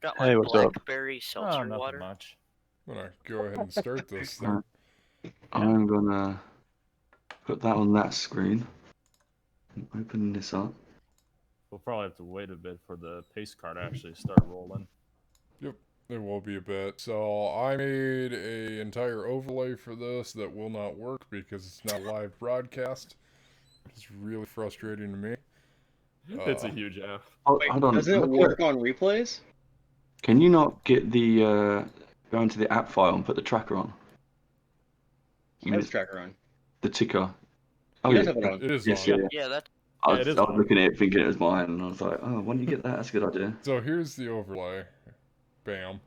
Got Hey, like what's up? blackberry Oh, seltzer nothing water. much. I'm gonna go ahead and start this thing. I'm gonna put that on that screen. Open this up. We'll probably have to wait a bit for the pace car to actually start rolling. Yep, there will be a bit. So I made a entire overlay for this that will not work because it's not a live broadcast. It's really frustrating to me. It's a huge F. Oh, Wait, hold on. doesn't it work on replays? Can you not get the go into the app file and put the tracker on? He has a tracker on. The ticker. Oh He yeah, does have it on. It is yes, on. yeah. Yeah, that's I Yeah, was, it is I was on. looking at it thinking it was mine, and I was like, oh, when you get that, that's a good idea. So here's the overlay. Bam.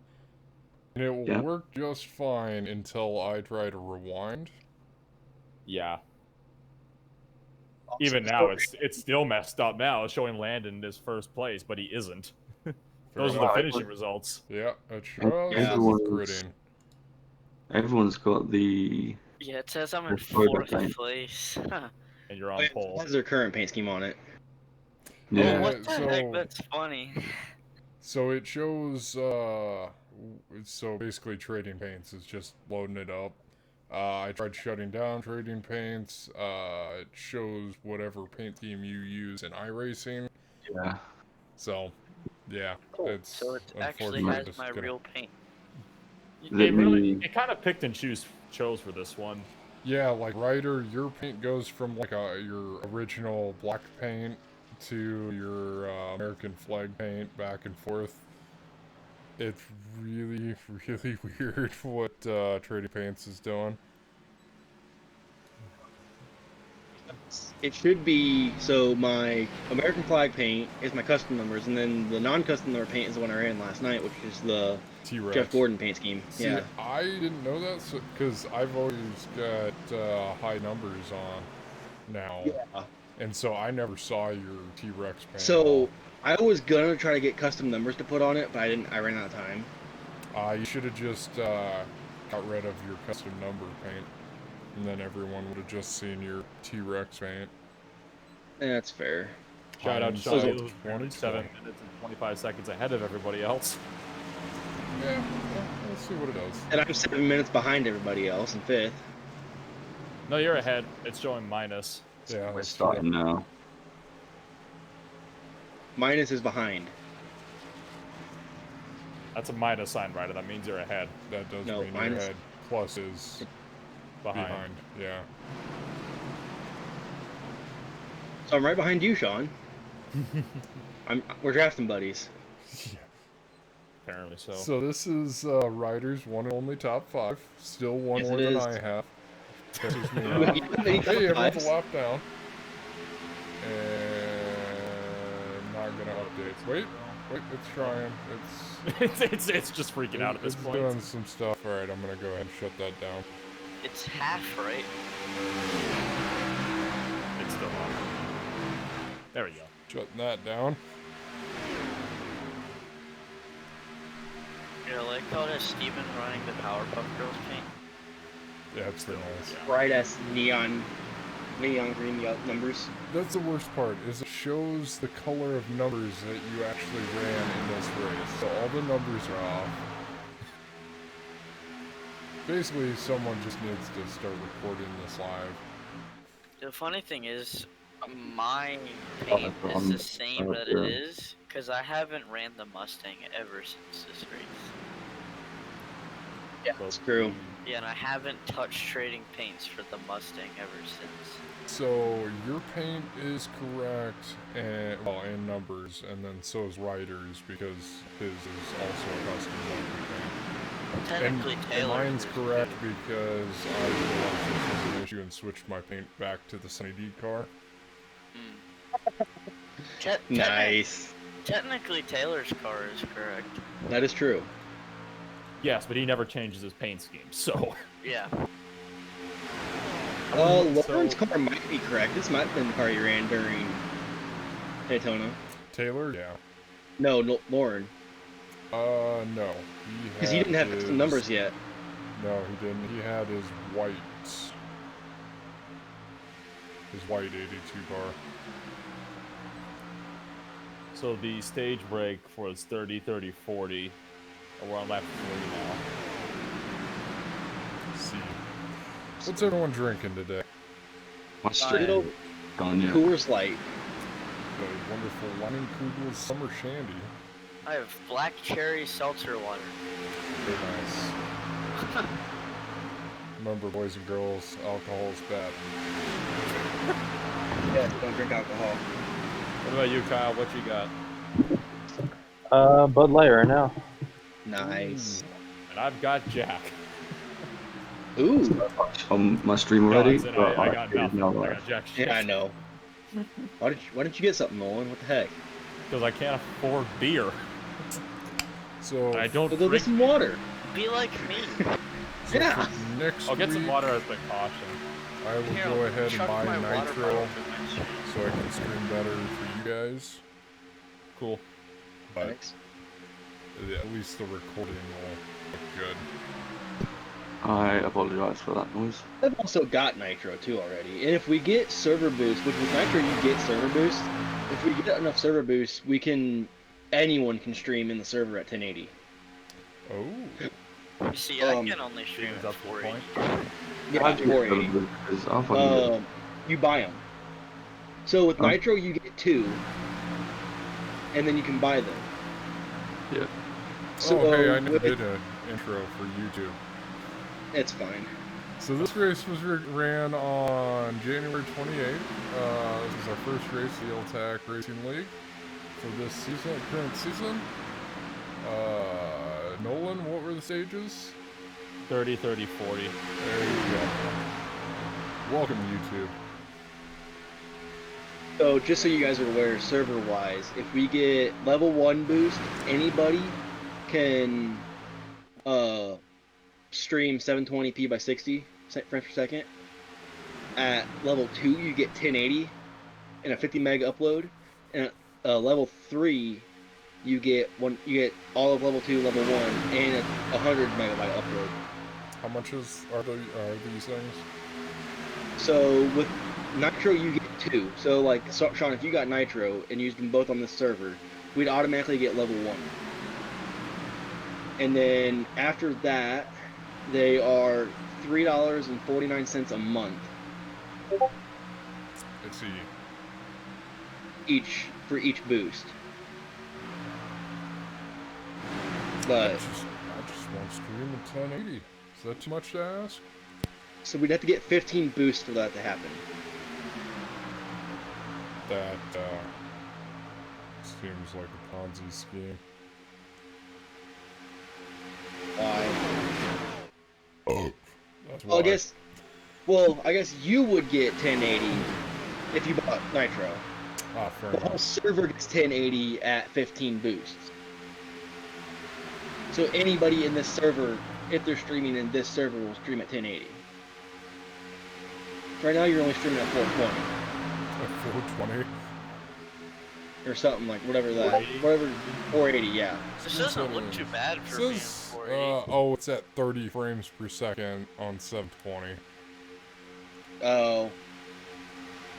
And it will work just fine until I try to rewind. Yeah. Even now, it's still messed up now. It's showing Landon in his first place, but he isn't. Those are the finishing results. Yeah, it shows Yeah. gridding. Everyone's got the. yeah. It says I'm in That's probably fourth the thing. place. And you're on It pole. has their current paint scheme on it. Yeah. Oh, what the so- heck? That's funny. So it shows, so basically trading paints is just loading it up. I tried shutting down trading paints. It shows whatever paint theme you use in iRacing. Yeah. So, yeah, Cool. it's So it actually unfortunately has just my gonna- real paint. It kind of picked and chose for this one. Yeah, like Ryder, your paint goes from like your original black paint to your American flag paint back and forth. It's really, really weird what Trading Paints is doing. It should be, so my American flag paint is my custom numbers, and then the non-custom number paint is the one I ran last night, which is the T-Rex. Jeff Gordon paint scheme. See, Yeah. I didn't know that because I've always got high numbers on now. Yeah. And so I never saw your T-Rex paint. So I was gonna try to get custom numbers to put on it, but I didn't. I ran out of time. You should have just got rid of your custom number paint, and then everyone would have just seen your T-Rex paint. That's fair. Shout out to So Sean. it's He was 27 minutes and 25 seconds ahead of everybody else. Yeah, let's see what it does. And I'm 7 minutes behind everybody else in fifth. No, you're ahead. It's showing minus. Yeah, We're that's starting now. Minus is behind. That's a minus sign, right? That means you're ahead. That does No, mean you're minus- ahead. Plus is behind. Yeah. So I'm right behind you, Sean. We're drafting buddies. Apparently so. So this is Ryder's one and only top 5. Still one Yes, more it than is. I have. Pisses me You off. have any top Hey, everyone's fives? a lap down. And not gonna update. Wait, it's trying. it's just freaking out at this It's point. doing some stuff. Alright, I'm gonna go ahead and shut that down. It's half, right? It's still on. There we go. Shutting that down. Yeah, like how does Steven running the Powerpuff Girls paint? Yeah, it's still nice. Bright as neon green numbers. That's the worst part, is it shows the color of numbers that you actually ran in this race. So all the numbers are off. Basically, someone just needs to start recording this live. The funny thing is, my paint is the same that it is, because I haven't ran the Mustang ever since this race. Yeah, that's true. Yeah, and I haven't touched trading paints for the Mustang ever since. So your paint is correct, and well, in numbers, and then so is Ryder's because his is also a custom number paint. Technically, And Taylor's mine's is correct too. because I realized this was an issue and switched my paint back to the Sunny D car. Nice. Technically, Taylor's car is correct. That is true. Yes, but he never changes his paint scheme, so. Yeah. Lauren's car might be correct. This might have been the car you ran during Daytona. Taylor? Yeah. No, Lauren. No. Because he didn't have custom numbers yet. No, he didn't. He had his whites. His white 82 car. So the stage break for is 30, 30, 40. We're on lap 40 now. Let's see. What's everyone drinking today? My stream gone yet. Coors Light. The wonderful Leinenkugel Summer Shandy. I have black cherry seltzer water. Very nice. Remember, boys and girls, alcohol is bad. Yeah, don't drink alcohol. What about you, Kyle? What you got? Bud Light right now. Nice. And I've got Jack. Ooh. On my stream already. No, I got nothing. I got Jack shit. Yeah, I know. Why didn't you get something, Nolan? What the heck? Because I can't afford beer. So, I don't Go get drink. some water. Be like me. Yeah. next I'll get some week, water as a caution. I will Here, go ahead and chuck buy my water nitro bottle in my stream. so I can stream better for you guys. Cool. But Thanks. at least the recording will look good. I apologize for that noise. I've also got Nitro too already, and if we get server boost, which with Nitro you get server boost, if we get enough server boost, anyone can stream in the server at 1080. Oh. See, I can only stream Is at that the 480. point? Yeah, I do 480. because I'll fucking You buy them. So with Oh. Nitro you get 2, and then you can buy them. yeah. So Oh, hey, I never with- did an intro for YouTube. It's fine. So this race was ran on January 28th. This is our first race of the L-TAC Racing League for this season, current season. Nolan, what were the stages? 30, 30, 40. There you go. Welcome, YouTube. So just so you guys are aware, server-wise, if we get level 1 boost, anybody can stream 720p by 60 frames per second. At level 2, you get 1080 and a 50 meg upload. And at level 3, you get all of level 2, level 1, and a 100 megabyte upload. How much are these things? So with Nitro, you get 2. So like Sean, if you got Nitro and used them both on this server, we'd automatically get level 1. And then after that, they are $3.49 a month Let's see. for each boost. I But just want to stream at 1080. Is that too much to ask? so we'd have to get 15 boosts for that to happen. That seems like a Ponzi scheme. Why? That's Well, why. I guess you would get 1080 if you bought Nitro. Ah, fair The whole enough. server gets 1080 at 15 boosts. So anybody in this server, if they're streaming in this server, will stream at 1080. Right now you're only streaming at 420 At 420. or something like whatever 480, yeah. This doesn't look too bad It for being says, 480. it's at 30 frames per second on 720. Oh.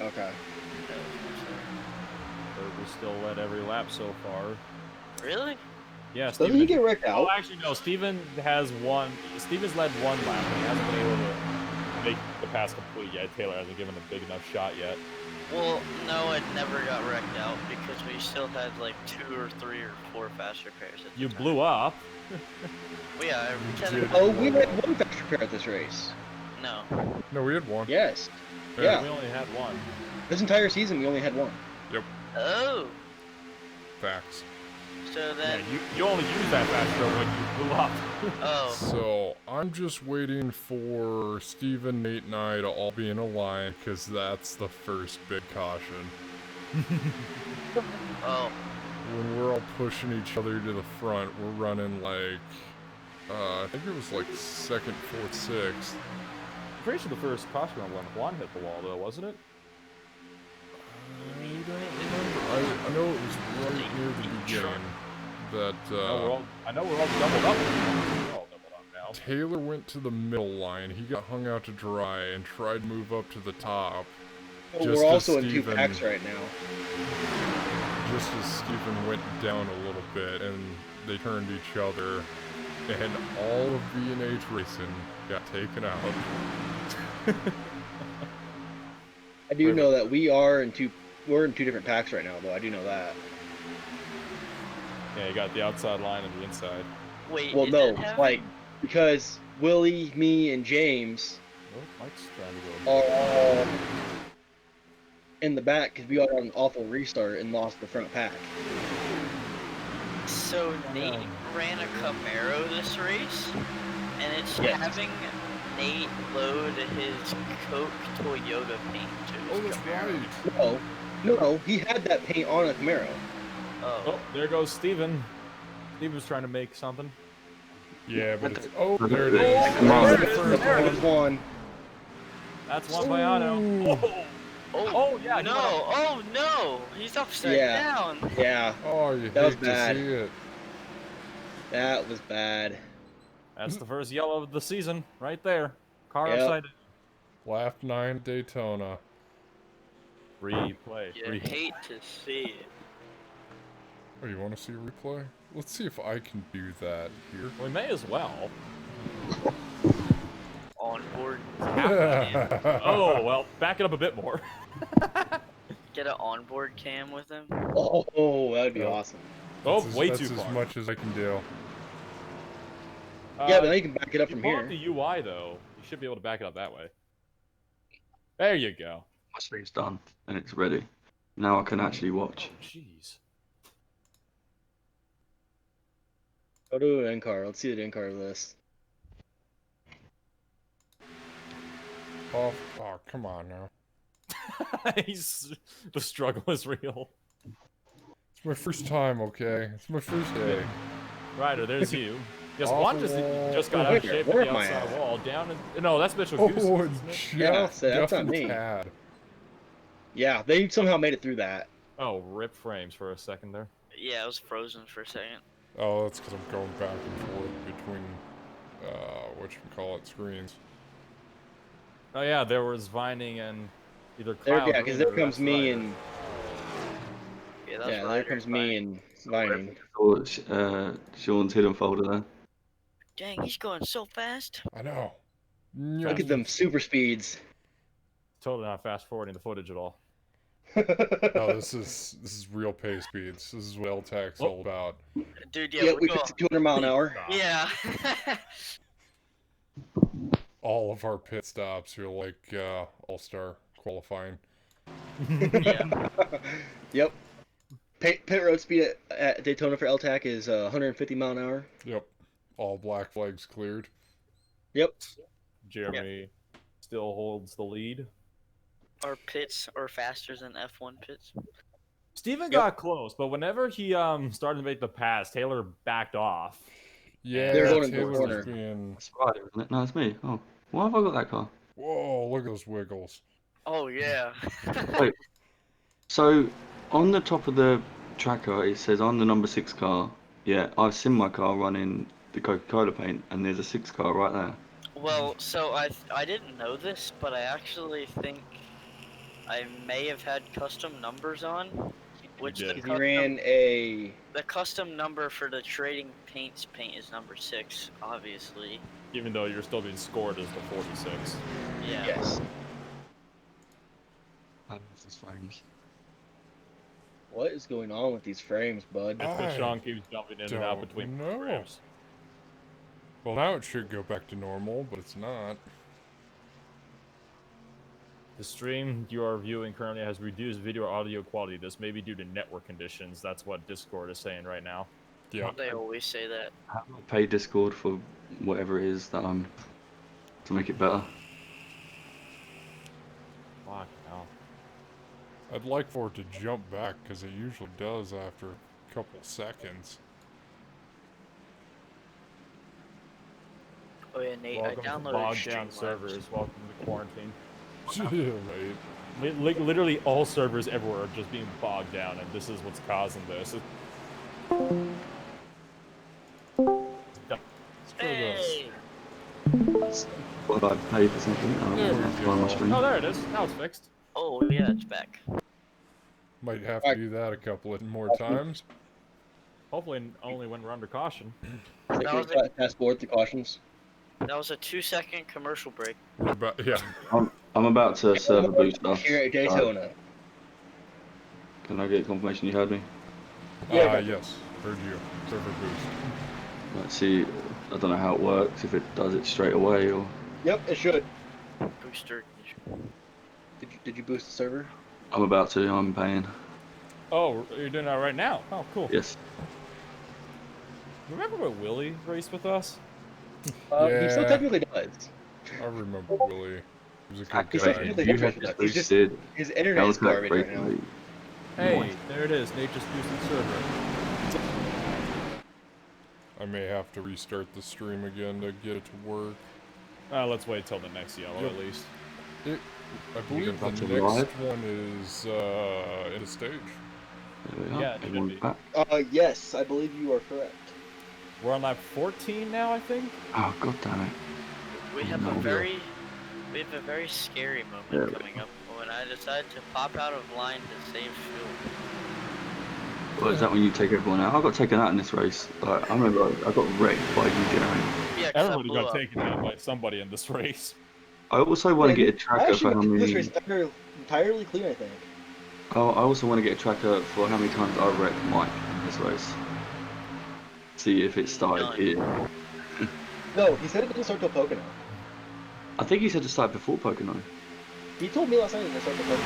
Okay. We're still led every lap so far. Really? Yeah, Doesn't Steven. he get wrecked Oh, out? actually, no. Steven has one. Steven's led one lap, but he hasn't been able to make the pass complete yet. Taylor hasn't given a big enough shot yet. Well, no, it never got wrecked out because we still had like 2 or 3 or 4 faster pairs. At the You time. blew up. Well, yeah, You technically- did. Oh, we had one faster pair at this race. No. No, we had one. Yes. We Yeah. only had one. This entire season we only had one. Oh. Facts. So Yeah, then. you only used that faster when you blew up. Oh. So, I'm just waiting for Steven, Nate, and I to all be in a line, because that's the first big caution. Oh. When we're all pushing each other to the front, we're running like, I think it was like 2nd, 4th, 6th. I'm pretty sure the first caution when Juan hit the wall, though, wasn't it? I don't remember. I know it was right near the beginning that I know we're all doubled up. We're all doubled up now. Taylor went to the middle line. He got hung out to dry and tried to move up to the top. Oh, Just we're as also in 2 Steven- packs right now. just as Stephen went down a little bit and they turned each other, and all of B&H Racing got taken out. I do know that we're in two different packs right now, though. I do know that. Yeah, you got the outside line and the inside. Wait, Well, is no, it having... like, because Willie, me, and James Oh, Mike's trying to go. are all in the back because we got an awful restart and lost the front pack. So Nate ran a Camaro this race, and it's Yes. having Nate load his Coke Toyota paint to his Oh, that's Camaro. right. No, he had that paint on a Camaro. Oh. Oh, there goes Steven. Steven's trying to make something. Yeah, but That's it's... Oh, there it is. Oh, Come on. there it is. There it There's is. one. That's one by Otto. Oh, yeah. he No! went up. Oh no! He's upside Yeah. down. Yeah, Oh, you That was hate to bad. see it. that was bad. That's the first yellow of the season, right there. Car Yep. upside. Lap 9 Daytona. Replay. You hate to see it. Oh, you want to see a replay? Let's see if I can do that here. We may as well. Onboard. Oh, well, back it up a bit more. Get an onboard cam with him. Oh, that would be Yep. awesome. Oh, That's way as, too that's far. as much as I can do. Yeah, but then you can back it up you from pull here. up the UI, though. You should be able to back it up that way. There you go. My screen's done and it's ready. Now I can actually watch. Oh, jeez. Go to an NCAR. Let's see the NCAR list. Oh, come on now. The struggle is real. It's my first time, okay? It's my first day. Ryder, there's you. Yes, Off Juan the just wall. got out of Where- shape where at the am I outside at? wall. Down in... No, that's Mitchell Oh, Goose. isn't it? Jeff, Yeah, so that's not and me. Tad. Yeah, they somehow made it through that. Oh, rip frames for a second there. Yeah, I was frozen for a second. Oh, that's because I'm going back and forth between, whatchamacallit screens. Oh yeah, there was Vining and either There, Kyle. yeah, because there comes me and Yeah, that's yeah, there Ryder comes fine. me and Vining. Oh, Sean's hidden folder there. Dang, he's going so fast. I know. Look at them super speeds. Totally not fast forwarding the footage at all. No, this is real pace speeds. This is what L-TAC's all about. Dude, Yeah, yeah, we we're fixed going. it 200 mile an hour. Yeah. All of our pit stops are like all-star qualifying. Yeah. Yep. Pit road speed at Daytona for L-TAC is 150 mile an hour. Yep. All black flags cleared. Yep. Jeremy still holds the lead. Our pits are faster than F1 pits. Steven got close, but whenever he started to make the pass, Taylor backed off. Yeah, They're going into the Taylor's corner. being... That's Ryder, isn't it? No, it's me. Oh, why have I got that car? Whoa, look at those wiggles. Oh yeah. Wait. So, on the top of the tracker, it says on the number 6 car. Yeah, I've seen my car running the Coca-Cola paint, and there's a 6 car right there. Well, so I didn't know this, but I actually think I may have had custom numbers on, which You the did. He ran a the custom number for the trading paint is number 6, obviously. Even though you're still being scored as the 46. Yeah. yes. These frames. What is going on with these frames, bud? It's that I Sean keeps jumping in and out don't between know. programs. Well, now it should go back to normal, but it's not. The stream you are viewing currently has reduced video audio quality. This may be due to network conditions. That's what Discord is saying right now. Yeah. They always say that. I haven't paid Discord for whatever it is that I'm to make it better. Fuck no. I'd like for it to jump back, because it usually does after a couple seconds. Oh yeah, Nate, Welcome I to downloaded bogged down Streamlabs. servers. Welcome to quarantine. Yeah, right. Literally all servers everywhere are just being bogged down, and this is what's causing this. Hey! What about pay for something? Oh, There we that's go. on my screen. Oh, there it is. Now it's fixed. Oh yeah, it's back. Might have to do that a couple of more times. Hopefully, only when we're under caution. Fast forward the cautions. That was a 2-second commercial break. Yeah. I'm about to serve a boost us. Here at Daytona. Can I get confirmation you heard me? Yeah, Yes. Heard you. Server boost. Let's see. I don't know how it works. If it does it straight away or. Yep, it should. Booster. Did you boost the server? I'm about to. I'm paying. Oh, you're doing that right now? Oh, cool. Yes. Remember when Willie raced with us? He still Yeah. technically does. I remember Willie. He was a good He's guy. technically You does. have just He's just boosted. his internet is L-TAC garbage right now. recently. Hey, there it is. Nate just boosted server. I may have to restart the stream again to get it to work. Let's wait till the next yellow at least. I believe the back next to live? one is in the stage. There we are. Yeah, it should Everyone's be. back. Yes, I believe you are correct. We're on lap 14 now, I think. Oh god damn it. We have No a deal. very scary moment Yeah. coming up when I decide to pop out of line to save fuel. Well, is that when you take everyone out? I got taken out in this race. Like, I remember I got wrecked by you, Jeremy. Yeah, 'cause I Everybody blew got up. taken out by somebody in this race. I also want to get a I tracker actually for how went through this many. race entirely clean, I think. Oh, I also want to get a tracker for how many times I wrecked Mike in this race. See if it started None. here. No, he said it didn't start till Pocono. I think he said to start before Pocono. He told me last night it didn't start till Pocono.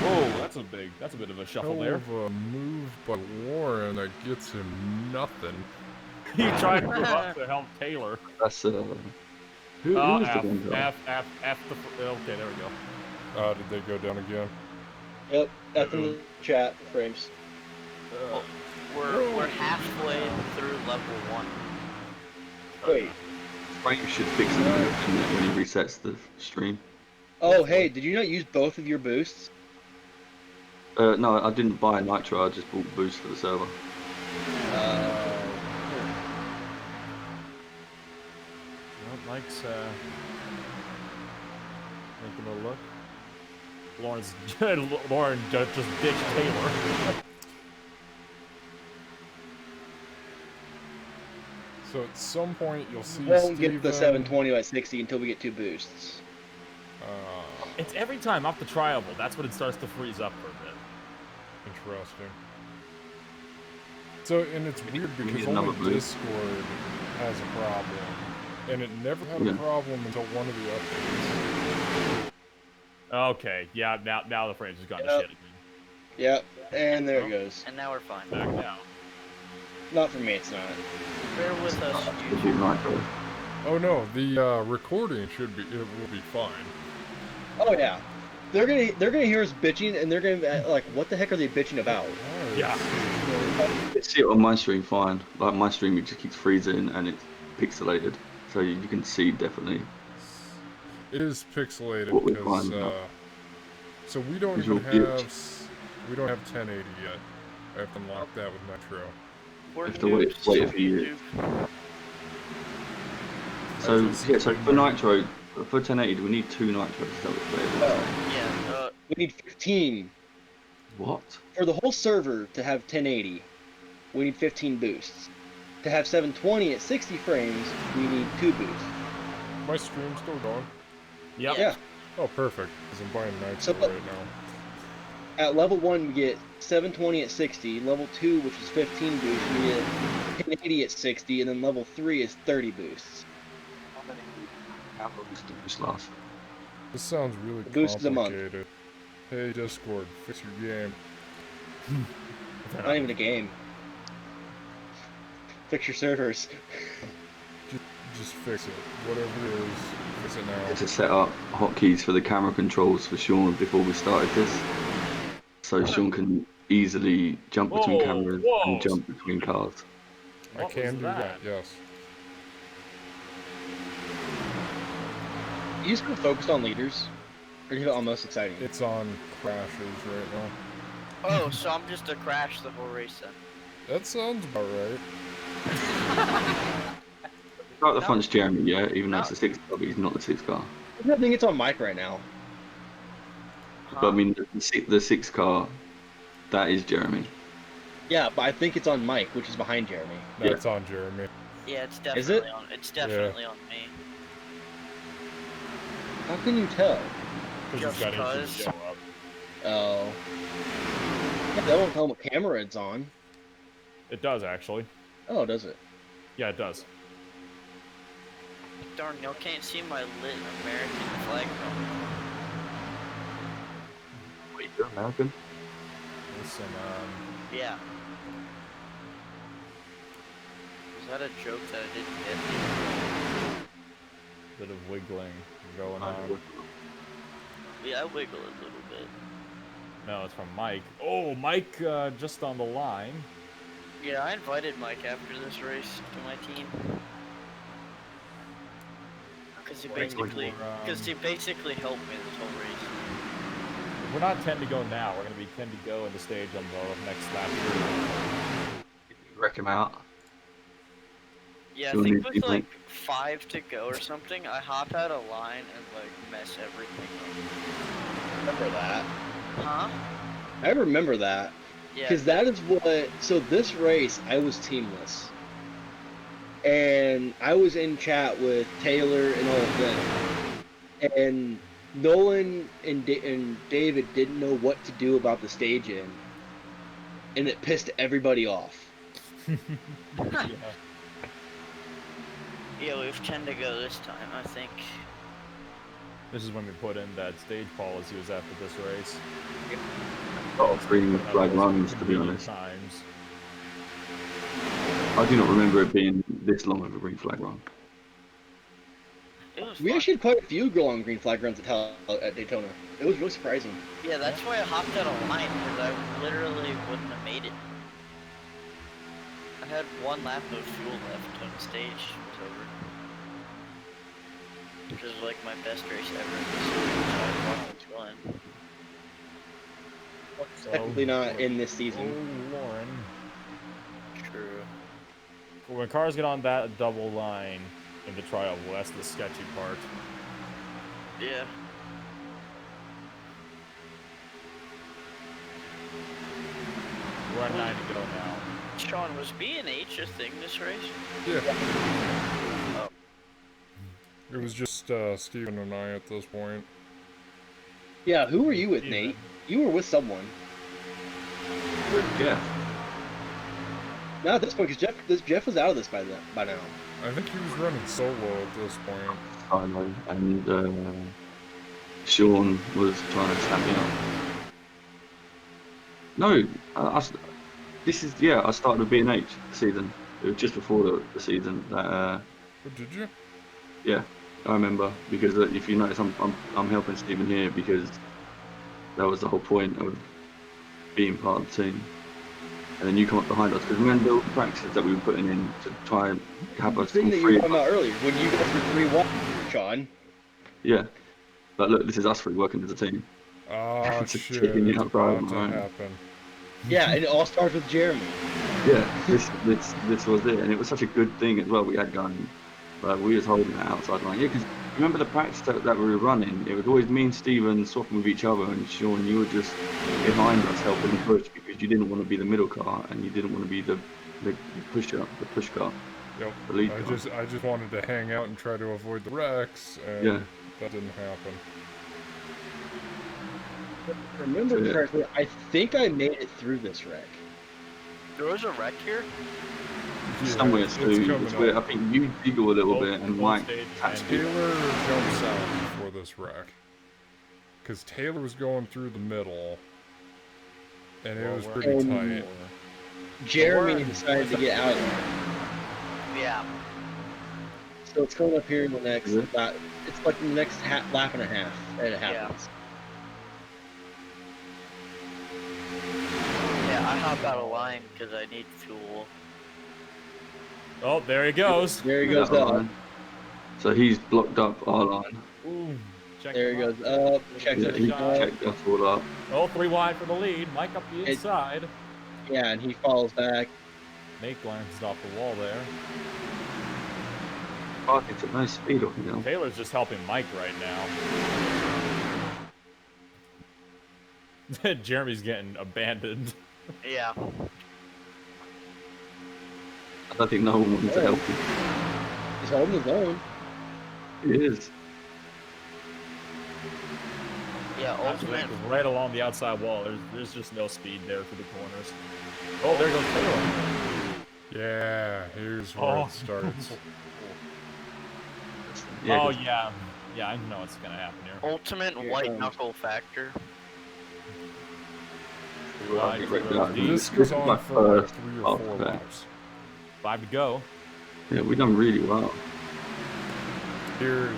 Whoa, that's a bit of a shuffle Hell there. of a move by Warren that gets him nothing. He tried to move up to help Taylor. That's who is the F, one guy? okay, there we go. Did they go down again? Yep, that's in the chat frames. We're halfway through level 1. Wait. Frank should fix it when he resets the stream. Oh, hey, did you not use both of your boosts? No, I didn't buy Nitro. I just bought boost for the server. Mike's making a look. Lauren just ditched Taylor. So at some point you'll see We won't Steven, get the 720 by 60 until we get 2 boosts. It's every time off the triable. That's when it starts to freeze up for a bit. Interesting. So, and it's weird we because need another only boost. Discord has a problem. And it never had a problem until one of the updates. Okay, yeah, now the frames has gone to Yep. shit again. Yep, and there it goes. And now we're fine. Back now. Not for me, it's not. Bear with us, Should be YouTube. Nitro. Oh no, the recording it will be fine. Oh yeah. They're gonna hear us bitching, and they're gonna be like, what the heck are they bitching about? Yeah. I see it on my stream fine. Like my stream, it just keeps freezing and it's pixelated, so you can see definitely. It is pixelated What we because find out. so we don't Visual even glitch. have we don't have 1080 yet. I have to unlock that with Metro. We're Have to wait noobs, a few years. YouTube. So That's yeah, so for insane. Nitro, for 1080, do we need 2 Nitros? Is that what it's saying? Yeah, We need 15 What? for the whole server to have 1080. We need 15 boosts. To have 720 at 60 frames, we need 2 boosts. My stream's still going. Yep. Yeah. Oh, perfect. Because I'm buying Nitro So- right now. At level 1, we get 720 at 60. Level 2, which is 15 boosts, we get 1080 at 60. And then level 3 is 30 boosts. How long does the boost last? This sounds really The boost is a month. complicated. Hey Discord, fix your game. Not even a game. Fix your servers. Just fix it. Whatever it is, fix it now. To set up hotkeys for the camera controls for Sean before we started this, so Sean can easily jump between Whoa, cameras whoa. and jump between cars. I What can was do that? that, yes. You just been focused on leaders? Or do you have it on most exciting? It's on crashes right now. Oh, so I'm just a crash the whole race then. That sounds about right. Like the front's Jeremy, yeah, even though it's a 6 car, but he's not the 6 car. I think it's on mic right now. But I mean, the 6 car That is Jeremy. Yeah, but I think it's on Mike, which is behind Jeremy. That's on Jeremy. Yeah, it's Is definitely it? on. It's definitely on me. How can you tell? Because he's got Just HDMI up. Oh. Yeah, that won't tell him what camera it's on. It does, actually. Oh, does it? Yeah, it does. Darn, y'all can't see my lit American flag. Wait, you're American? Listen, Yeah. Was that a joke that I didn't get? bit of wiggling going on. Yeah, I wiggle a little bit. No, it's from Mike. Oh, Mike just on the line. Yeah, I invited Mike after this race to my team. Because he basically helped me this whole race. We're not 10 to go now. We're going to be 10 to go in the stage on the next lap. Wreck him out. Yeah, So I we think need with to like 5 to go or something, I hop out of line and like mess everything Remember that. up. Huh? I remember that. Yeah. Because that is what. So this race, I was teamless. And I was in chat with Taylor and all of them. And Nolan and David didn't know what to do about the staging. And it pissed everybody off. Yeah. Yeah, we have 10 to go this time, I think. This is when we put in that stage policy was after this race. Oh, green flag runs, to be Convenient honest. Times. I do not remember it being this long of a green flag run. It was We fun. actually had quite a few girl on green flag runs at Daytona. It was really surprising. Yeah, that's why I hopped out of line, because I literally wouldn't have made it. I had 1 lap of fuel left when the stage was over. Which was like my best race ever in this season, so I wanted to win. Technically not in this season. Oh, Lauren. True. When cars get on that double line in the trial, well, that's the sketchy part. Yeah. We're at 9 to go now. Sean, was B&H a thing this race? Yeah. Oh. It was just Steven and I at this point. Yeah, who were you with, Steven. Nate? You were with someone. Yeah. Not at this point, because Jeff was out of this by now. I think he was running solo at this point. I know. And Sean was trying to snap me up. No, I started with B&H season. It was just before the season that. Oh, did you? Yeah, I remember because if you notice, I'm helping Stephen here because that was the whole point of being part of the team. And then you come up behind us because remember all the practices that we were putting in to try and have us The thing all that you three. were talking about earlier, when you guys were 3-1, Sean. Yeah, but look, this is us three working as a team. Ah, It's a shit. chicken It's out about driving to around. happen. Yeah, and it all starts with Jeremy. Yeah, this was it, and it was such a good thing as well. We had going, but we was holding that outside line. Yeah, because remember the practice that we were running? It was always me and Steven swapping with each other, and Sean, you were just behind us helping push because you didn't want to be the middle car and you didn't want to be the push car. Yep. The lead I car. just wanted to hang out and try to avoid the wrecks, and Yeah. that didn't happen. Remember Yeah. correctly, I think I made it through this wreck. There was a wreck here? Yeah, Somewhere it's too. coming It's where I up. think you giggle a little Both- bit and both Mike stages taps ended. you. Taylor jumps out before this wreck. Because Taylor was going through the middle, and it Well, was we're- pretty And- tight. Jeremy decided to get out of there. Yeah. So it's coming up here in the next Is it? lap. It's like the next lap and a half that it happens. Yeah, I hop out of line because I need fuel. Oh, there he goes. There he goes That up. line. So he's blocked up our line. Ooh, check There he him goes out. up. Checks Yeah, he everything out. checked us all up. Oh, 3 wide for the lead. Mike up the It- inside. Yeah, and he falls back. Nate glances off the wall there. Parking took no speed off him. Taylor's just helping Mike right now. Jeremy's getting abandoned. Yeah. I don't think no one wants to help him. He's holding his own. He is. Yeah, ultimate. Right along the outside wall. There's just no speed there for the corners. Oh, there goes Taylor. Yeah, here's where it starts. Yeah, Oh yeah, yeah, I know what's gonna happen here. Ultimate white knuckle factor. This goes on for like 3 or 4 laps. 5 to go. Yeah, we done really well. Here's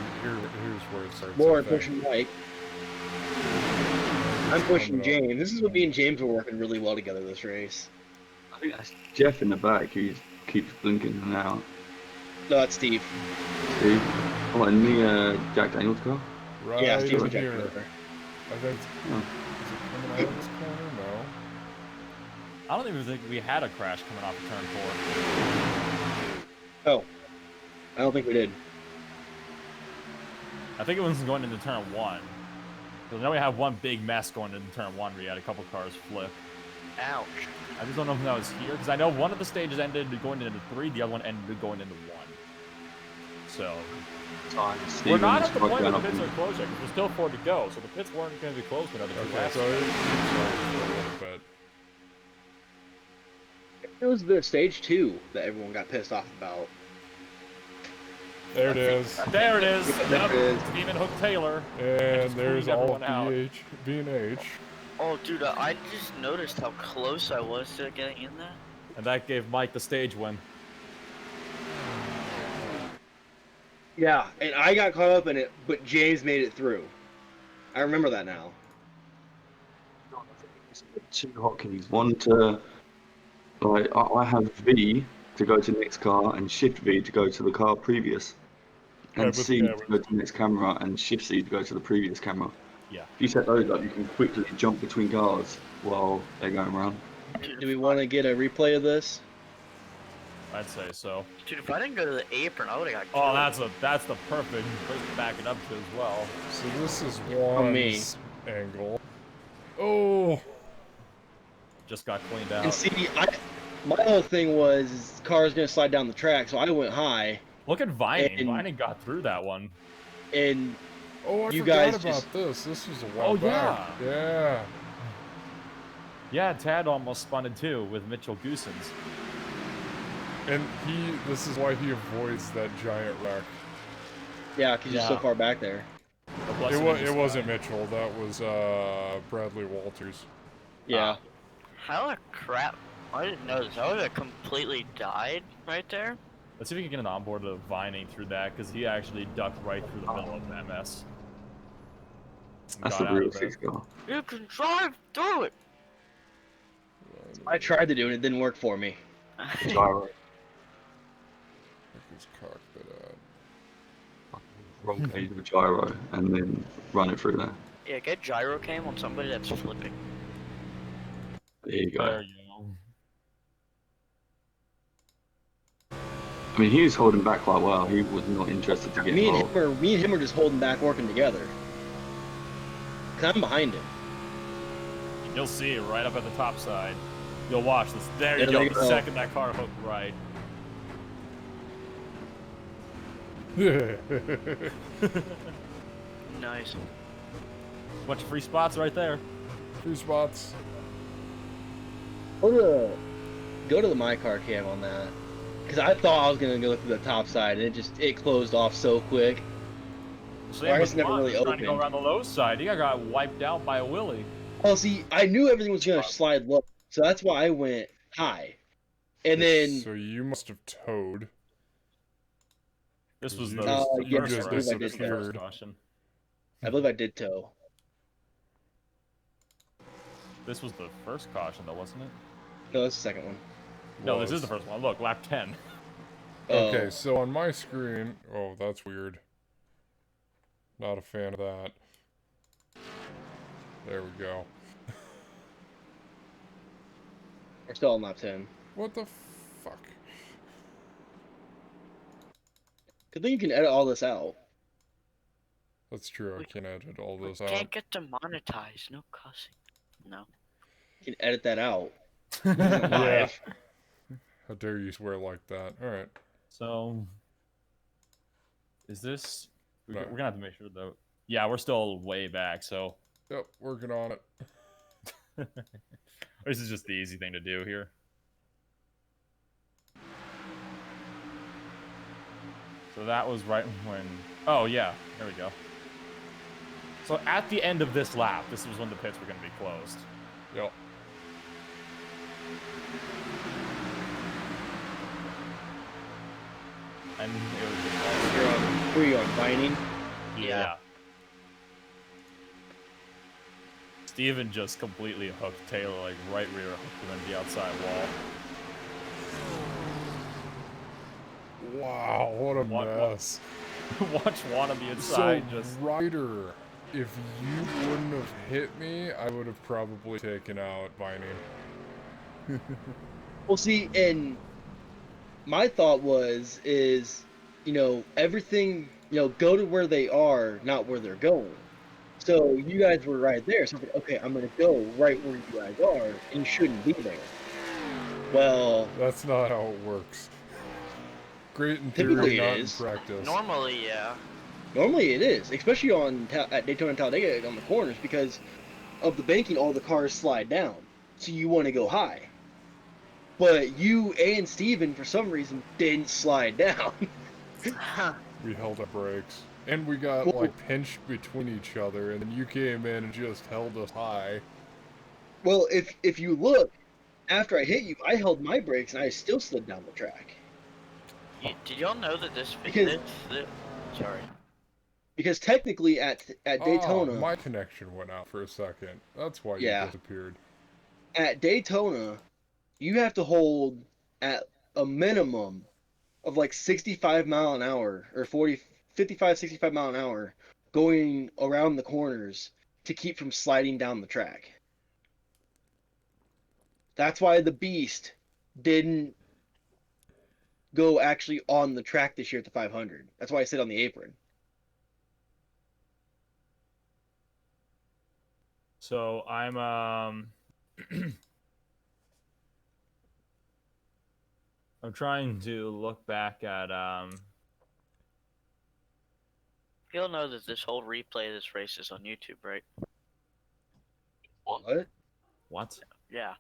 where it starts. Lauren pushing Mike. I'm pushing James. This is what me and James were working really well together this race. I think that's Jeff in the back who keeps blinking in and out. No, that's Steve. Steve? Oh, and me, Jack Daniels car? Right Yeah, Steve's with Jack here. Daniels. I think. Is it coming out of this corner? No. I don't even think we had a crash coming off of turn 4. Oh. I don't think we did. I think it was going into turn 1. So now we have one big mess going into turn 1 where you had a couple cars flip. Ouch. I just don't know if that was here, because I know one of the stages ended going into 3, the other one ended going into 1. So, we're not at the point where the pits are closed yet, because there's still 4 to go, so the pits weren't going to be closed for another 2 laps. So it started for a little bit. It was the stage 2 that everyone got pissed off about. There it is. There it is. There it is. Steven Hook Taylor. And there's all everyone out. B&H. Oh, dude, I just noticed how close I was to getting in there. And that gave Mike the stage win. Yeah, and I got caught up in it, but James made it through. I remember that now. 2 hotkeys. One to, like, I have V to go to the next car and Shift V to go to the car previous. And C to go to the next camera and Shift C to go to the previous camera. Yeah. If you set those up, you can quickly jump between cars while they're going around. Do we want to get a replay of this? I'd say so. Dude, if I didn't go to the apron, I would've got killed. Oh, that's the perfect place to back it up to as well. So this is one angle. Oh! Just got cleaned out. And see, my whole thing was cars gonna slide down the track, so I went high. Look at Vining. Vining got through that one. And oh, I you forgot guys about just... this. This was a while back. Yeah. Yeah, Tad almost spun it too with Mitchell Goosens. And this is why he avoids that giant wreck. Yeah, because you're so far back there. It wasn't Mitchell. That was Bradley Walters. Yeah. How the crap? I didn't notice. I would have completely died right there. Let's see if we can get an onboard of Vining through that, because he actually ducked right through the middle of the MS. That's the real 6 car. You can drive through it. I tried to do it, it didn't work for me. Gyro. His cockpit Rotate the gyro and then run it through there. Yeah, get gyro cam on somebody that's flipping. There you go. There you go. I mean, he was holding back quite well. He was not interested to get involved. Me and him are just holding back, working together. Cause I'm behind him. You'll see it right up at the top side. You'll watch this. There you go. The second that car hooked right. Nice. Bunch of free spots right there. Free spots. Go to the my car cam on that. Cause I thought I was gonna go through the top side and it closed off so quick. Same with never really trying to go opened. around the low side. He got wiped out by a Willie. Well, see, I knew everything was gonna slide low, so that's why I went high. And then So you must have towed. This was You the just first disappeared. caution. I believe I did tow. This was the first caution, though, wasn't it? No, that's the second one. No, this is the first one. Look, lap 10. Okay, so on my screen... Oh, that's weird. Not a fan of that. There we go. We're still on lap 10. What the fuck? Good thing you can edit all this out. That's true, I can edit all this Can't out. get demonetized. No cussing. No. You can edit that out. Yeah. Live. How dare you swear like that? All right. So, is this? We're No. gonna have to make sure though. Yeah, we're still way back. So. Yep, working on it. This is just the easy thing to do here. So that was right when... Oh, yeah. There we go. So at the end of this lap, this was when the pits were going to be closed. Yep. And it was... You're on, who are you on, Vining? Yeah. Steven just completely hooked Taylor, like, right rear hooked him into the outside wall. Wow, what a mess. Watch Wannabe inside So, just... Ryder, if you wouldn't have hit me, I would have probably taken out Vining. Well, see, and my thought is, you know, everything, you know, go to where they are, not where they're going. So you guys were right there. So I'm like, okay, I'm gonna go right where you guys are, and you shouldn't be there. Well, That's not how it works. Great in Typically theory, it not in is. practice. Normally, yeah. normally it is, especially at Daytona and Talladega on the corners because of the banking. All the cars slide down, so you want to go high. But you and Steven, for some reason, didn't slide down. We held our brakes. And we got, Well- like, pinched between each other, and then you came in and just held us high. Well, if you look, after I hit you, I held my brakes and I still slid down the track. Did y'all know that Because- sorry. Because technically at Daytona, My connection went out for a second. That's why Yeah. you disappeared. at Daytona, you have to hold at a minimum of like 65 mile an hour or 55, 65 mile an hour going around the corners to keep from sliding down the track. That's why the Beast didn't go actually on the track this year at the 500. That's why I sit on the apron. So I'm I'm trying to look back at You'll know that this whole replay of this race is on YouTube, right? What? what? Yeah.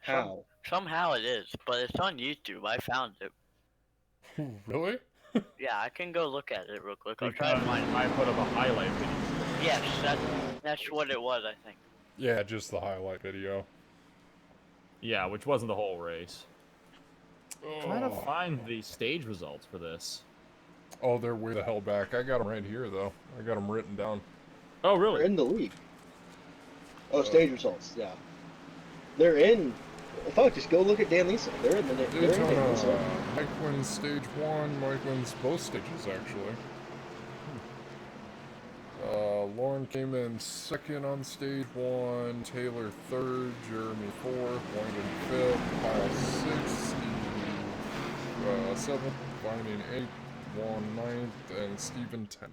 How? Somehow it is, but it's on YouTube. I found it. Really? Yeah, I can go look at it real quick. I'll Because try to find it. I put up a highlight video. Yes, that's what it was, I think. Yeah, just the highlight video. Yeah, which wasn't the whole race. Trying to Oh. find the stage results for this. Oh, they're way the hell back. I got them right here, though. I got them written down. Oh, They're really? in the league. Oh, stage results, yeah. They're in. Fuck, just go look at Dan Lisa. They're in Dan Lisa. Daytona. Mike wins stage 1. Mike wins both stages, actually. Lauren came in second on stage 1. Taylor third. Jeremy fourth. Wyndham fifth. Kyle sixth. Steve 7th. Vining 8th. Juan 9th. And Steven 10th.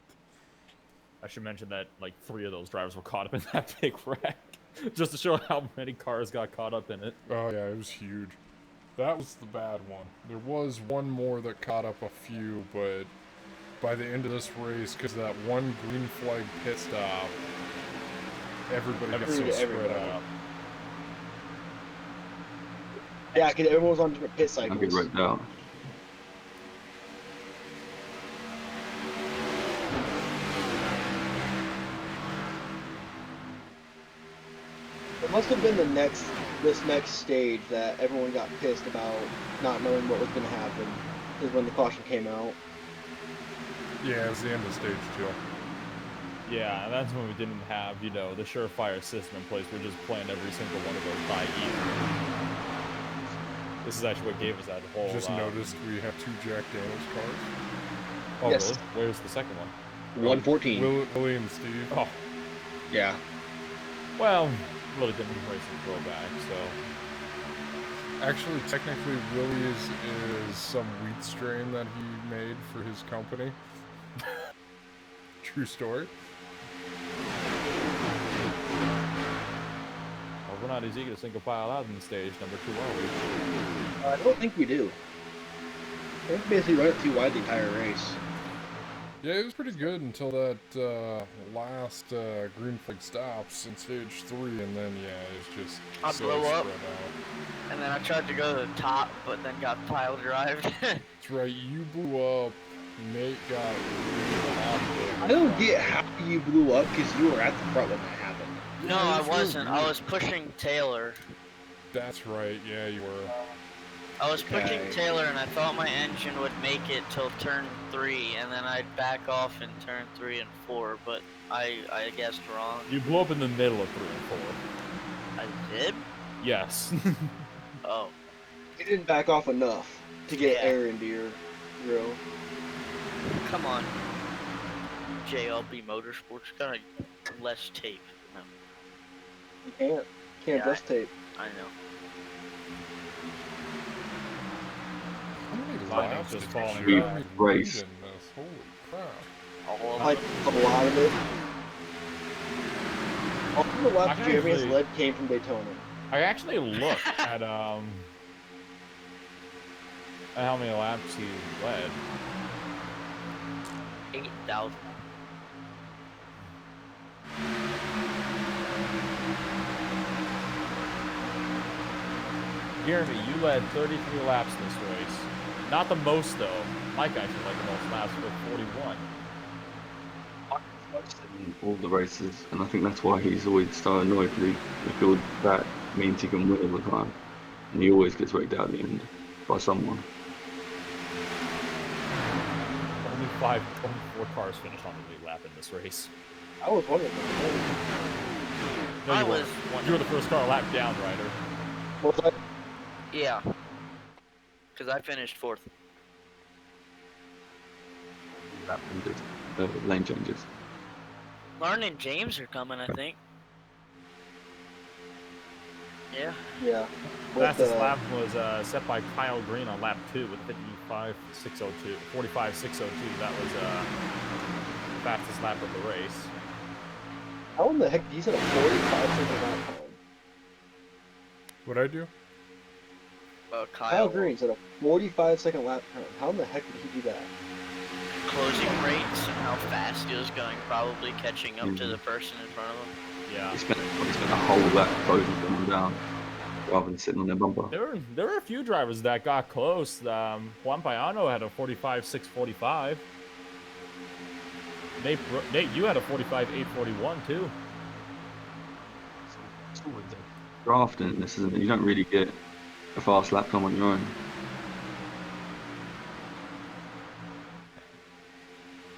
I should mention that like 3 of those drivers were caught up in that big wreck. Just to show how many cars got caught up in it. Oh yeah, it was huge. That was the bad one. There was one more that caught up a few, but by the end of this race, because that one green flag pit stop, everybody got so spread out. Yeah, because everyone's on different pit I'll cycles. get right down. It must have been this next stage that everyone got pissed about not knowing what was going to happen. Is when the caution came out. Yeah, it was the end of stage 2. Yeah, and that's when we didn't have, you know, the surefire system in place. We just planned every single one of those by ear. This is actually what gave us that whole... Just noticed we have 2 Jack Daniels cars. Oh, Yes. really? Where's the second one? 114. Willie and Steve. Oh, Yeah. well, really didn't race the throwback, so... Actually, technically, Willie's is some wheat strain that he made for his company. True story. not as eager to single file out in stage number 2, are we? I don't think we do. I think we basically run it too wide the entire race. Yeah, it was pretty good until that last green flag stops in stage 3, and then it's just I so blew up. spread out. And then I tried to go to the top, but then got pile drived. That's right, you blew up. Nate got really off. I don't get how you blew up because you were at the front when that happened. No, Yeah, I it's really wasn't. I weird. was pushing Taylor. That's right, yeah, you were. I was pushing Okay. Taylor, and I thought my engine would make it till turn 3, and then I'd back off in turn 3 and 4, but I guessed wrong. You blew up in the middle of 3 and 4. I did? Yes. Oh. You didn't back off enough to get Yeah. air into your grill. Come on. JLB Motorsports got less tape. No, You can't. Can't Yeah, brush tape. I know. How many Lightning's laps just did falling you back. lead Race. in this? Holy crap. All of Like them. a lot of it. All of the laps I Jeremy has actually- led came from Daytona. I actually looked at how many laps he led. 8,000. Jeremy, you led 33 laps this race. Not the most, though. Mike actually led the most laps with 41. In all the races, and I think that's why he's always so annoyed, because he feels that means he can win all the time, and he always gets wrecked out at the end by someone. Only 4 cars finished on the lead lap in this race. I was one of them. No, I you was weren't. one You were of the first car lap down, Ryder. Was I? Yeah. Because I finished 4th. That changes, lane changes. Lauren and James are coming, I think. Yeah. Yeah. Fastest lap was set by Kyle Green on lap 2 with 45.602. 45.602. That was fastest lap of the race. How in the heck did he set a 45-second lap time? What'd I do? Kyle Green set a 45-second lap time. How in the heck did he do that? Closing rates and how fast he was going, probably catching up to the person in front of him. Yeah. He spent a whole lap closing them down, rather than sitting on their bumper. There were a few drivers that got close. Juan Payano had a 45.645. Nate, you had a 45.841 too. It's always drafting in this, isn't it? You don't really get a fast lap time on your own.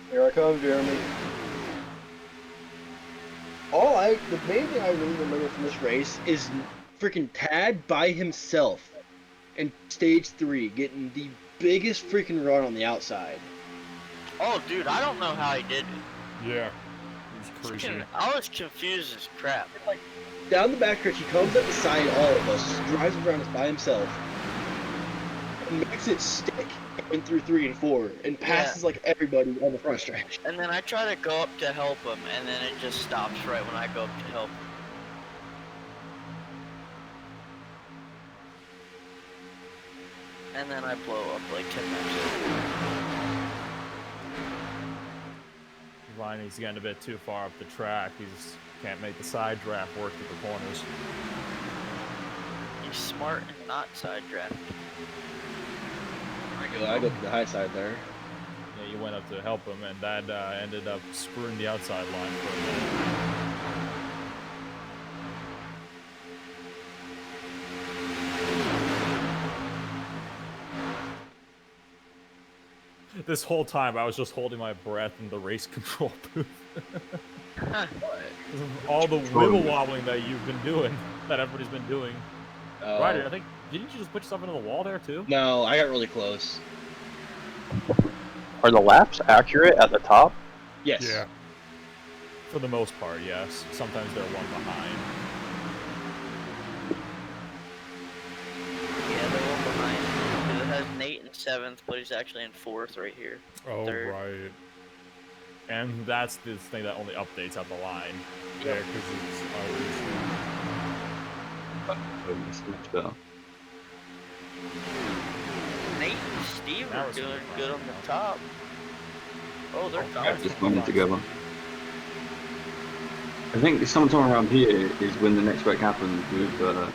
Here I come, Jeremy. The main thing I really remember from this race is freaking Tad by himself in stage 3 getting the biggest freaking run on the outside. Oh, dude, I don't know how he did it. Yeah. It was crazy. I was confused as crap. Down the backstretch, he comes up beside all of us, drives around us by himself, and makes it stick going through 3 and 4, and passes like everybody on the front stretch. And then I try to go up to help him, and then it just stops right when I go up to help him. And then I blow up like 10 minutes later. Viney's getting a bit too far up the track. He just can't make the side draft work at the corners. He's smart and not side draft. I go to the high side there. Yeah, you went up to help him, and that ended up screwing the outside line for a minute. This whole time, I was just holding my breath in the race control booth. All the wibble wobbling that you've been doing, that everybody's been doing. Ryder, I think, didn't you just put yourself into the wall there too? No, I got really close. Are the laps accurate at the top? Yes. Yeah. For the most part, yes. Sometimes they're one behind. Yeah, they're one behind. Because it has Nate in 7th, but he's actually in 4th right here. Oh, Third. right. And that's the thing that only updates at the line. Yeah, because it's always... It's much better. Nate and Steve Now are it's doing super good on fun, the top. Oh, they're Yeah, top. just running together. I think sometime around here is when the next wreck happens with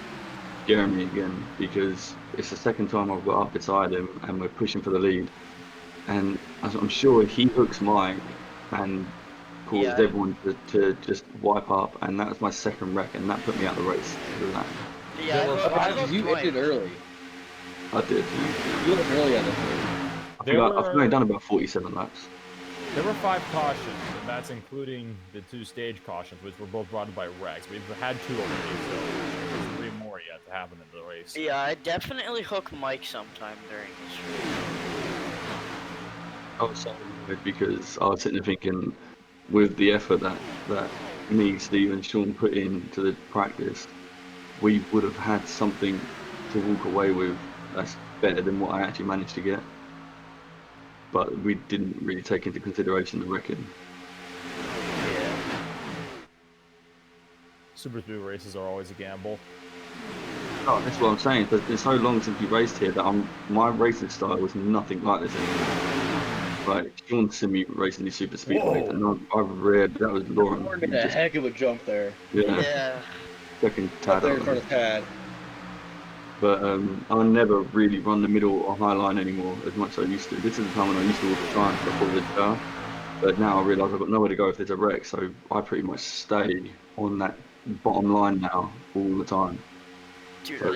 Jeremy again, because it's the second time I've got up beside him and we're pushing for the lead. And I'm sure he hooks Mike and caused everyone to just wipe up, and that was my second wreck, and that put me out of the race for that. Yeah, I hooked you Mike. ended early. I did. You looked early on the I think I've only done about 47 laps. There were 5 cautions, and that's including the 2 stage cautions, which were both brought by Rex. We've had 2 already, so there's 3 more yet to happen in the race. Yeah, I definitely hook Mike sometime during this race. I was so annoyed because I was sitting there thinking, with the effort that me, Steve, and Sean put into the practice, we would have had something to walk away with that's better than what I actually managed to get. But we didn't really take into consideration the wrecking. Yeah. Super Speed races are always a gamble. Oh, that's what I'm saying. It's so long since we raced here that my racing style was nothing like this anymore. Like, Sean seen me racing these super speedways, and I've read that was Lauren. Lauren made a heck of a jump there. Yeah. Second Up Tad there out in front of Tad. But I'll never really run the middle or high line anymore as much as I used to. This is the time when I used to all the time before the car. But now I realise I've got nowhere to go if there's a wreck, so I pretty much stay on that bottom line now all the time. Dude, So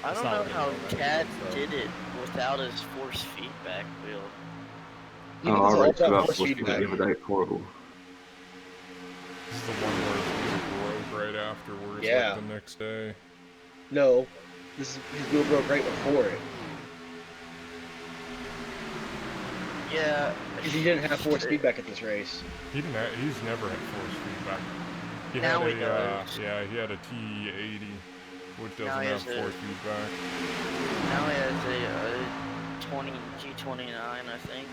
I don't know how Tad did it without his force feedback wheel. I raced without force feedback the other day. It's horrible. This is the one where it broke right afterwards, Yeah. like the next day. No, his wheel broke right before it. Yeah. Because he didn't have force feedback at this race. He's never had force feedback. He Now had he does. yeah, he had a T80, which doesn't Now he have has force feedback. Now he has a G29, I think.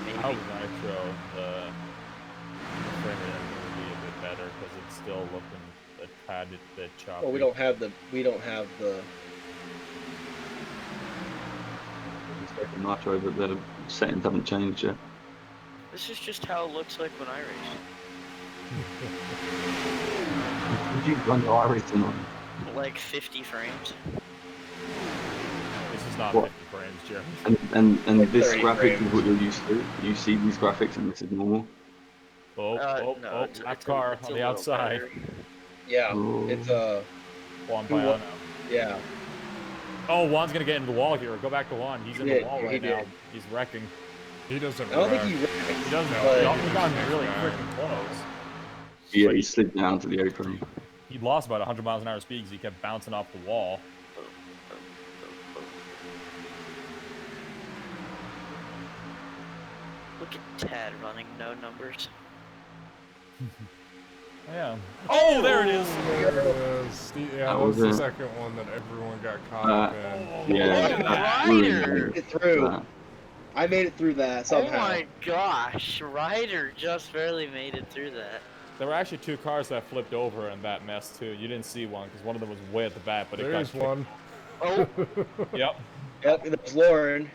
Maybe. How Nitro, the frame rate would be a bit better because it's still looking a tad bit choppy. Well, we don't have the Nitro, but the settings haven't changed yet. This is just how it looks like when I race. Did you run your iRacing on? Like 50 frames. This is not What? 50 frames, Jeremy. And Like this 30 graphic frames. is what you're used to. You see these graphics and this is normal. No, Lap car it's on a the little outside. better. Yeah, Oh. it's Juan Who Payano. yeah. Oh, Juan's gonna get into the wall here. Go back to Juan. He's in the wall right now. He's wrecking. He doesn't I don't think wreck. he wrecked. He doesn't. But- He got really freaking close. Yeah, But he slid down to the apron. he lost about 100 miles an hour speed because he kept bouncing off the wall. Look at Tad running no numbers. Yeah. Oh, there it is. There it is. Yeah, that was the second one that everyone got caught up in. Yeah, Ryder! Made it through. I made it through that somehow. Oh my gosh, Ryder just barely made it through that. There were actually 2 cars that flipped over in that mess too. You didn't see one because one of them was way at the back, but There's it got one. Oh, Yep. Yep, that's Lauren.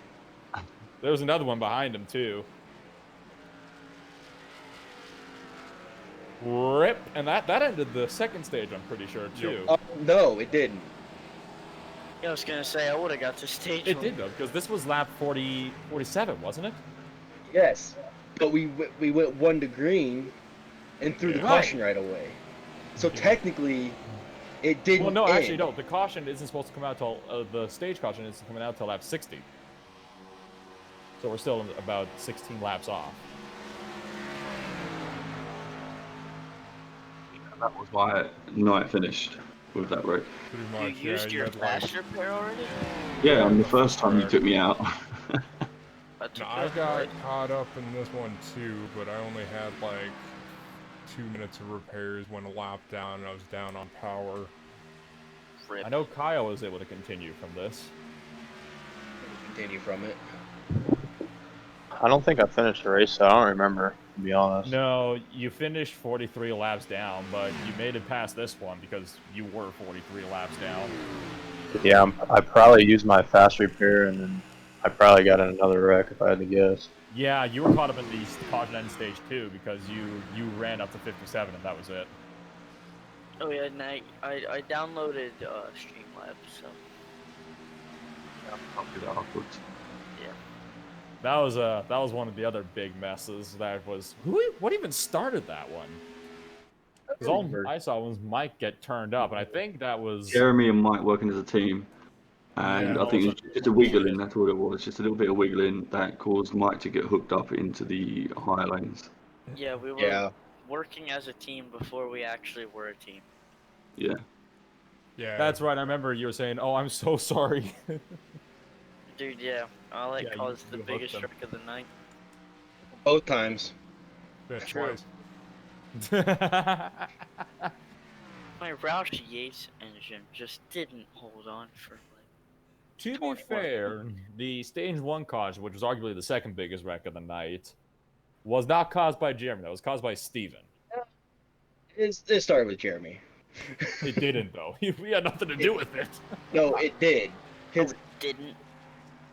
There was another one behind him too. Rip, and that ended the second stage. I'm pretty sure too. No, it didn't. I was gonna say I would have got to stage It one. did though, because this was lap 47, wasn't it? Yes, but we went 1 to green and threw the caution right away. So technically, it didn't. Well, no, end. actually, no. The caution isn't supposed to come out till the stage caution isn't coming out till lap 60. So we're still about 16 laps off. That was why night finished with that wreck. Pretty You much, used you your had like, fast repair already? Yeah, and the first time you took me out. I got caught up in this one too, but I only had like 2 minutes of repairs, went a lap down, and I was down on power. Rip. I know Kyle was able to continue from this. Continue from it. I don't think I finished the race, so I don't remember. to be honest. No, you finished 43 laps down, but you made it past this one because you were 43 laps down. Yeah, I probably used my fast repair, and then I probably got in another wreck if I had to guess. Yeah, you were caught up in the caution end stage 2 because you ran up to 57 and that was it. Oh yeah, and I downloaded Streamlabs, so I'll do that afterwards. yeah. That was one of the other big messes. What even started that one? Because all I saw was Mike get turned up, and I think that was Jeremy and Mike working as a team. And Yeah, I think it's just a wiggling, that's all it was. Just a little bit of wiggling that caused Mike to get hooked up into the higher lanes. Yeah, we were working as a team before we actually were a team. Yeah. Yeah. That's right. I remember you were saying, "Oh, I'm so sorry." Dude, yeah, I Yeah, caused the you biggest hooked wreck of the night. Both times. Yeah, True. twice. My Roush Yates engine just didn't hold on for like. To be 21. fair, the stage 1 caution, which was arguably the second biggest wreck of the night, was not caused by Jeremy. That was caused by Steven. It started with Jeremy. It didn't, though. We had nothing to do with it. No, it did. Oh, it didn't.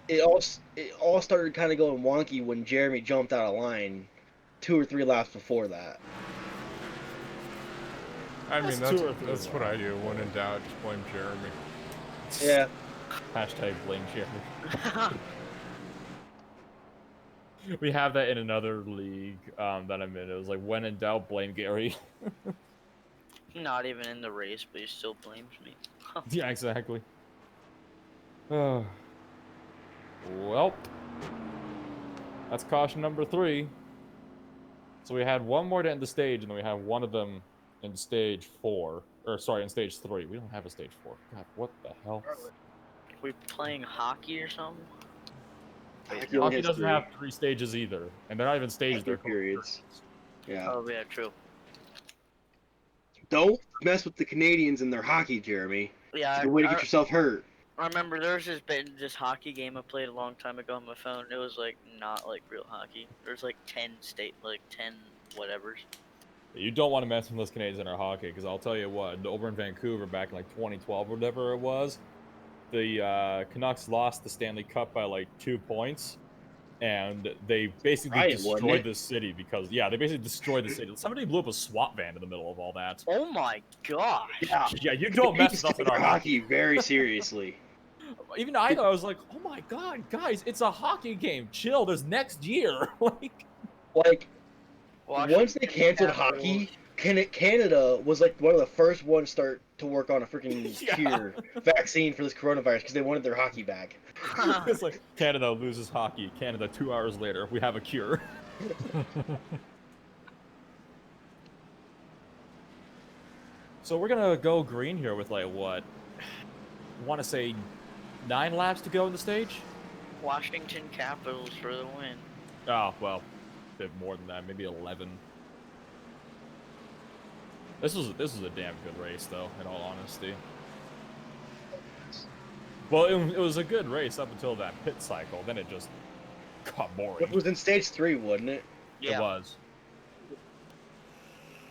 It all started kind of going wonky when Jeremy jumped out of line 2 or 3 laps before that. I mean, That's that's what I do. When in doubt, just blame Jeremy. Yeah. Hashtag blame Jeremy. We have that in another league that I'm in. It was like, when in doubt, blame Gary. Not even in the race, but he still blames me. Yeah, exactly. Well, that's caution number 3. So we had one more to end the stage, and then we have one of them in stage 4. Or, sorry, in stage 3. We don't have a stage 4. God, what the hell? We playing hockey or something? Hockey doesn't have 3 stages either. And they're not even stages, they're periods. Yeah. Oh, yeah, true. Don't mess with the Canadians and their hockey, Jeremy. Yeah, It's a way to get yourself hurt. I remember there's this hockey game I played a long time ago on my phone. It was like not like real hockey. There's like 10 whatevers. You don't want to mess with those Canadians in our hockey, because I'll tell you what, over in Vancouver back in like 2012 or whatever it was, the Canucks lost the Stanley Cup by like 2 points, and they basically destroyed the city because, yeah, they basically destroyed the city. Somebody blew up a SWAT van in the middle of all that. Oh my gosh! Yeah, you don't mess with us in our hockey very seriously. Even I was like, oh my god, guys, it's a hockey game. Chill, there's next year. like, once they canceled hockey, Canada was like one of the first ones start to work on a freaking cure vaccine for this coronavirus because they wanted their hockey back. It's like, Canada loses hockey. Canada, 2 hours later, we have a cure. So we're gonna go green here with like what? I want to say 9 laps to go in the stage? Washington Capitals for the win. Oh, well, a bit more than that, maybe 11. This was a damn good race, though, in all honesty. Well, it was a good race up until that pit cycle. Then it just got boring. It was in stage 3, wasn't it? Yeah. It was.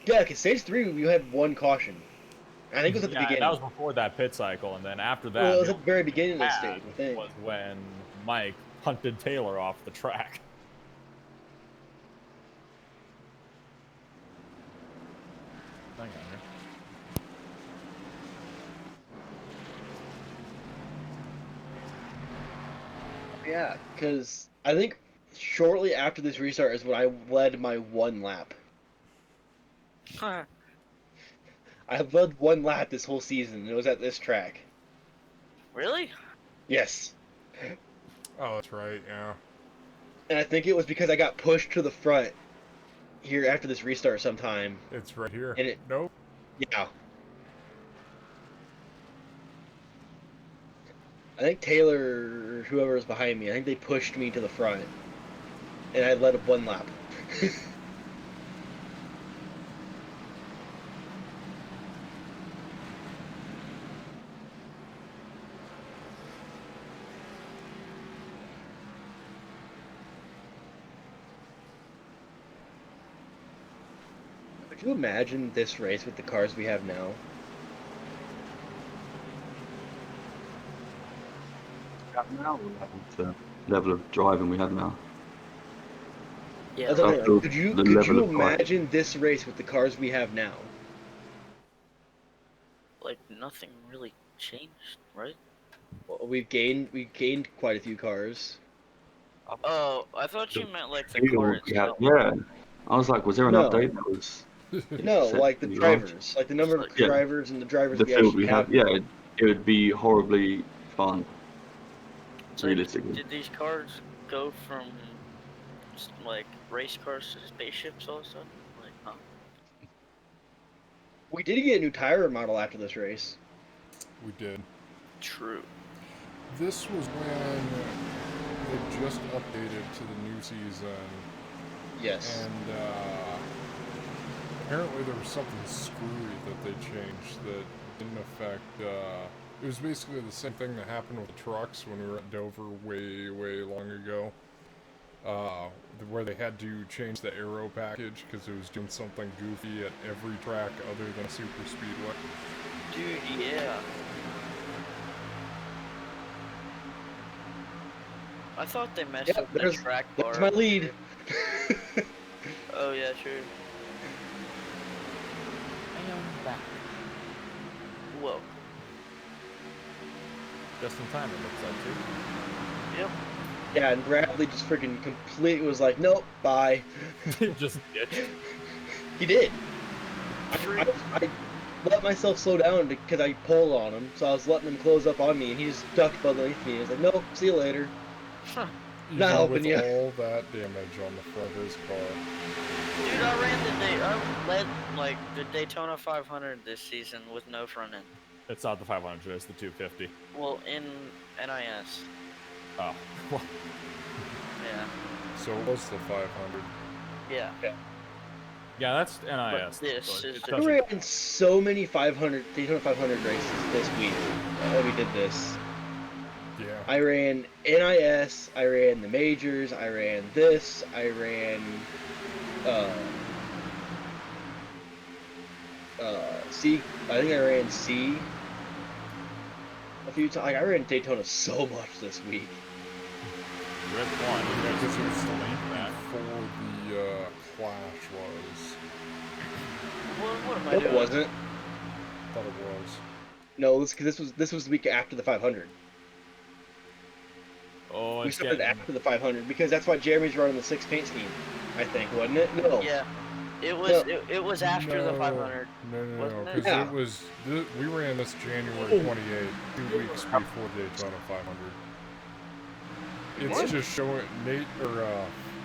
Yeah, because stage 3 you had 1 caution. I think it was at the beginning. That was before that pit cycle, and then after that, well, it was at the very beginning of the stage, I think. Was when Mike punted Taylor off the track. Hang on here. Yeah, because I think shortly after this restart is when I led my 1 lap. Huh. I have led 1 lap this whole season, and it was at this track. Really? Yes. Oh, that's right, yeah. And I think it was because I got pushed to the front here after this restart sometime. It's right here. And Nope. Yeah. I think Taylor, or whoever was behind me, I think they pushed me to the front. And I led 1 lap. you imagine this race with the cars we have now? Now the level of driving we have now. Yeah. Could you imagine this race with the cars we have now? Like nothing really changed, right? Well, we gained quite a few cars. Oh, I thought you meant like the Feel car we have, itself. yeah. I was like, was there an No. update that was? No, set like the to be drivers, like the number of Yeah. drivers and the drivers The we field we actually have, yeah, it would be horribly fun. So Realistically. did these cars go from like race cars to spaceships all of a sudden? Like, huh? We did get a new tire model after this race. We did. True. This was when they just updated to the new season. Yes. And apparently there was something screwy that they changed that didn't affect. It was basically the same thing that happened with the trucks when we were at Dover way, way long ago. Where they had to change the aero package because it was doing something goofy at every track other than super speedway. Dude, yeah. I thought they messed with the track bar. That's my lead. Oh yeah, sure. I am back. Whoa. Just in time, it looks like, too. Yep. Yeah, and Bradley just freaking was like, nope, bye. Just ditched. He did. I let myself slow down because I pulled on him, so I was letting him close up on me, and he just ducked underneath me. He was like, nope, see you later. Huh. Not helping you. All that damage on the front of his car. Dude, I led like the Daytona 500 this season with no front end. It's not the 500, it's the 250. Well, in NIS. Oh. Yeah. So it was the 500. Yeah. Yeah, that's NIS. But this so is I ran so many Daytona 500 races this week that we did this. Yeah. I ran NIS, I ran the majors, I ran this, I ran C. I think I ran C a few times. Like, I ran Daytona so much this week. You ran one. You guys just was the lane back. Before the clash was. What am I No, doing? it wasn't. I thought it was. No, this was the week after the 500. Oh, We started after the 500 because that's why Jeremy's running the 6 paint scheme, I think, wasn't it? No. Yeah. It was it was after the 500. No, it? because Yeah. it was. We ran this January 28th, 2 weeks before Daytona 500. It's What? just showing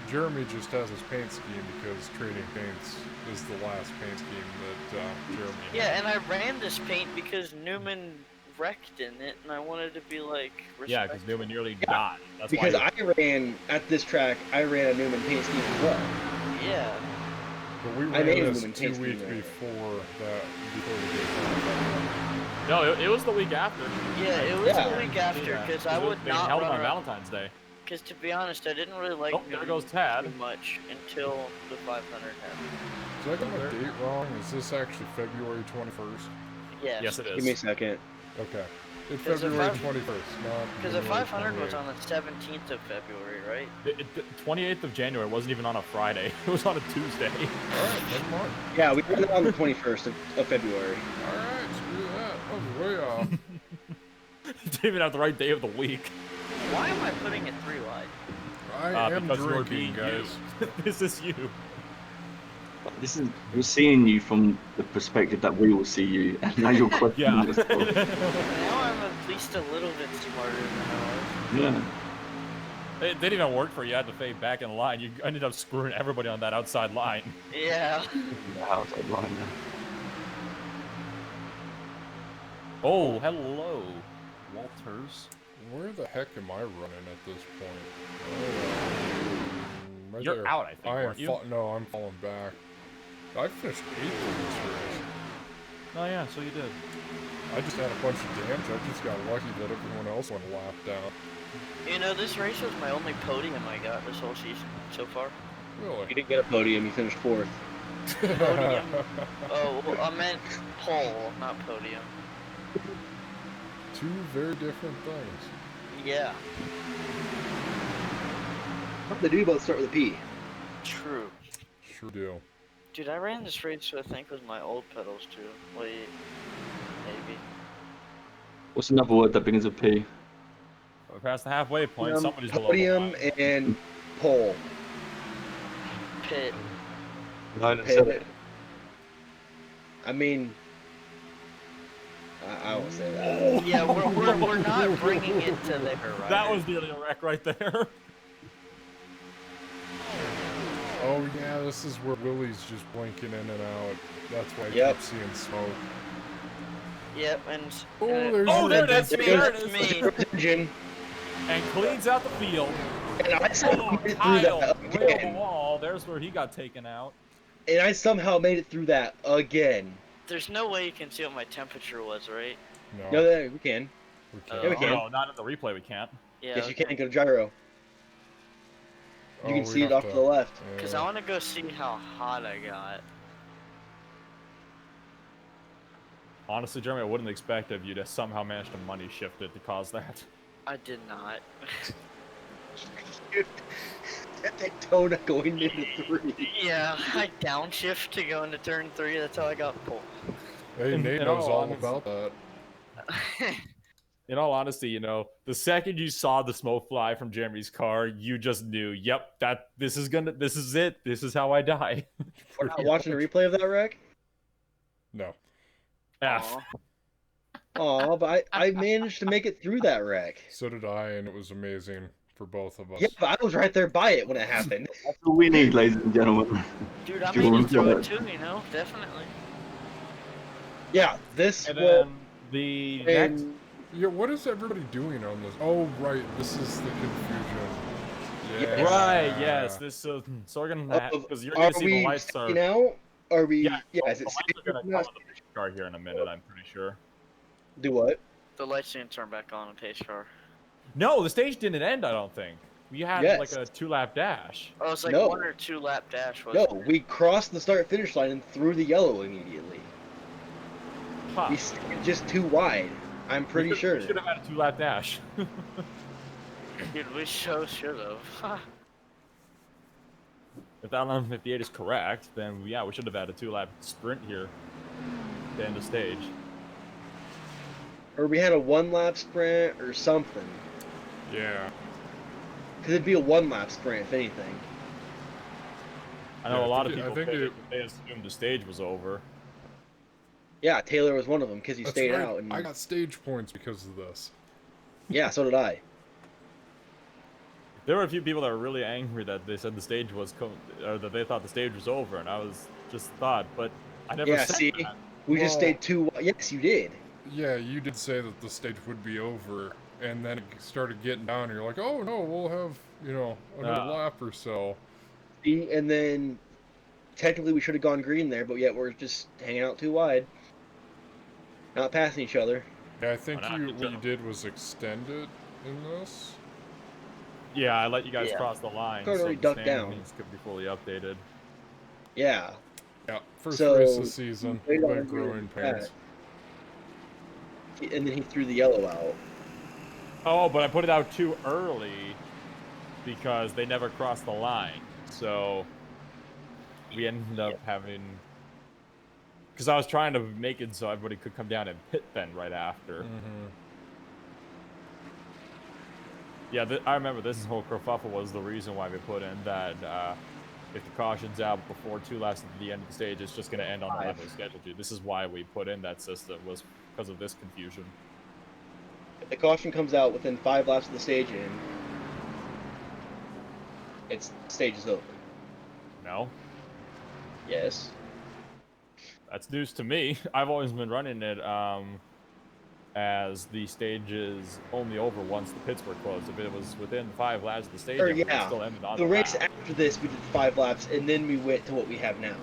Jeremy just has his paint scheme because trading paints is the last paint scheme that Jeremy had. Yeah, and I ran this paint because Newman wrecked in it, and I wanted to be like. Yeah, because Newman nearly died. That's Because why I ran at this track, I ran a Newman paint scheme as well. Yeah. But we I made ran a this Newman 2 paint weeks scheme, right? before the Daytona 500. No, it was the week after. Yeah, it was Yeah. the week after because I would they not held run on around. Valentine's Day. Because to be honest, I didn't really like Oh, there goes Tad. too much until the 500 happened. Did I get my date wrong? Is this actually February 21st? Yes. Yes, it is. Give me a second. Okay. It's 'Cause the February 5 21st, not Because the January 500 was 28th. on the 17th of February, right? The 28th of January wasn't even on a Friday. It was on a Tuesday. Alright, never mind. Yeah, we ran it on the 21st of February. Alright, screw that. I was way off. Didn't even have the right day of the week. Why am I putting it 3 wide? I am because you're drinking, being guys. you. This is you. We're seeing you from the perspective that we will see you, and now you're questioning Yeah. yourself. Now I'm at least a little bit smarter than I was. Yeah. It didn't even work for you. You had to fade back in line. You ended up screwing everybody on that outside line. Yeah. The outside line now. Oh, hello, Walters. Where the heck am I running at this point? Right You're there. out, I think, I am weren't you? No, I'm falling back. I finished 8th in this race. Oh yeah, so you did. I just had a bunch of damage. I just got lucky that everyone else went a lap down. You know, this race was my only podium I got this whole season so far. You Really? didn't get a podium, you finished 4th. Podium. Oh, well, I meant pole, not podium. Two very different things. Yeah, They do both start with a P. true. Sure do. Dude, I ran this race I think with my old pedals too. Wait, maybe. What's another word that begins with P? We're past the halfway point. Somebody's below the Podium line. and pole. Pit. 9 and Pit. 7. I mean, I won't say that. Yeah, we're not bringing it to there, right? That was nearly a wreck right there. Oh yeah, this is where Willie's just blinking in and out. That's why I keep seeing smoke. Yep, and There it is. There it is. Engine. And cleans out the field. And I somehow made it through Kyle, that way over the again. wall. There's where he got taken out. And I somehow made it through that again. there's no way you can see what my temperature was, right? No, we can. We Oh. Yeah, we can. No, not in the replay. We can't. Yeah. Yes, you can. Go to gyro. You can we see it have off to the left. Because I want to go see how hot I got. Honestly, Jeremy, I wouldn't expect of you to somehow manage to money shift it to cause that. I did not. That Daytona going into 3. Yeah, I downshift to go into turn 3. That's how I got pulled. Hey, Nate in knows all all honesty- about that. In all honesty, you know, the second you saw the smoke fly from Jeremy's car, you just knew, yep, this is it. This is how I die. We're not watching a replay of that wreck? No. F. Aw, but I managed to make it through that wreck. So did I, and it was amazing for both of us. Yeah, but I was right there by it when it happened. That's all we need, ladies and gentlemen. Dude, I Do you made want it through to- it too, you know? Definitely. Yeah, this And will... then the next. Yeah, what is everybody doing on this? Oh, right, this is the confusion. Yeah. Right, yes. This so we're gonna because you're gonna see the lights are. Now? Are we... Yeah, is the it lights are gonna come on the pace car here in a minute. I'm pretty sure. Do what? The lights didn't turn back on in pace car. No, the stage didn't end. I don't think we had Yes. like a 2-lap dash. Oh, it's like No. 1 or 2 lap dash, No, wasn't it? we crossed the start-finish line and through the yellow immediately. Huh. We stayed just too wide. I'm pretty sure. We should have had a 2-lap dash. Dude, we so should have. If that 11:58 is correct, then yeah, we should have had a 2-lap sprint here to end the stage. Or we had a 1-lap sprint or something. Yeah. Because it'd be a 1-lap sprint, if anything. I know Yeah, a lot of I people think they assumed the stage was over. Yeah, Taylor was one of them because he That's stayed right. out. And... I got stage points because of this. Yeah, so did I. There were a few people that were really angry that they said the stage was or that they thought the stage was over, and I was just thought, but I never Yeah, said see? that. We just Well- stayed too wide. Yes, you did. Yeah, you did say that the stage would be over, and then it started getting down, and you're like, oh no, we'll have, another lap or so. See, and then technically we should have gone green there, but yet we're just hanging out too wide. Not passing each other. Yeah, I think Why not? what you did was extend it in this. Yeah, I let you guys Yeah. cross the line, Could've so already the ducked down. standings could be fully updated. Yeah. Yeah, first So, race of the season, they don't big agree growing with pains. And then he threw the yellow out. Oh, but I put it out too early because they never crossed the line. So we ended up having... Because I was trying to make it so everybody could come down and pit then right after. Mm-hmm. Yeah, I remember this whole kerfuffle was the reason why we put in that if the caution's out before 2 laps at the end of the stage, it's just going to end on the lap it was scheduled to. This is why we put in that system, was because of this confusion. If the caution comes out within 5 laps of the stage end, the stage is over. No? Yes. That's news to me. I've always been running it as the stage is only over once the pits were closed. If it was within 5 laps of the stage, Or, it would yeah, still ended on the race lap. after this, we did 5 laps, and then we went to what we have now.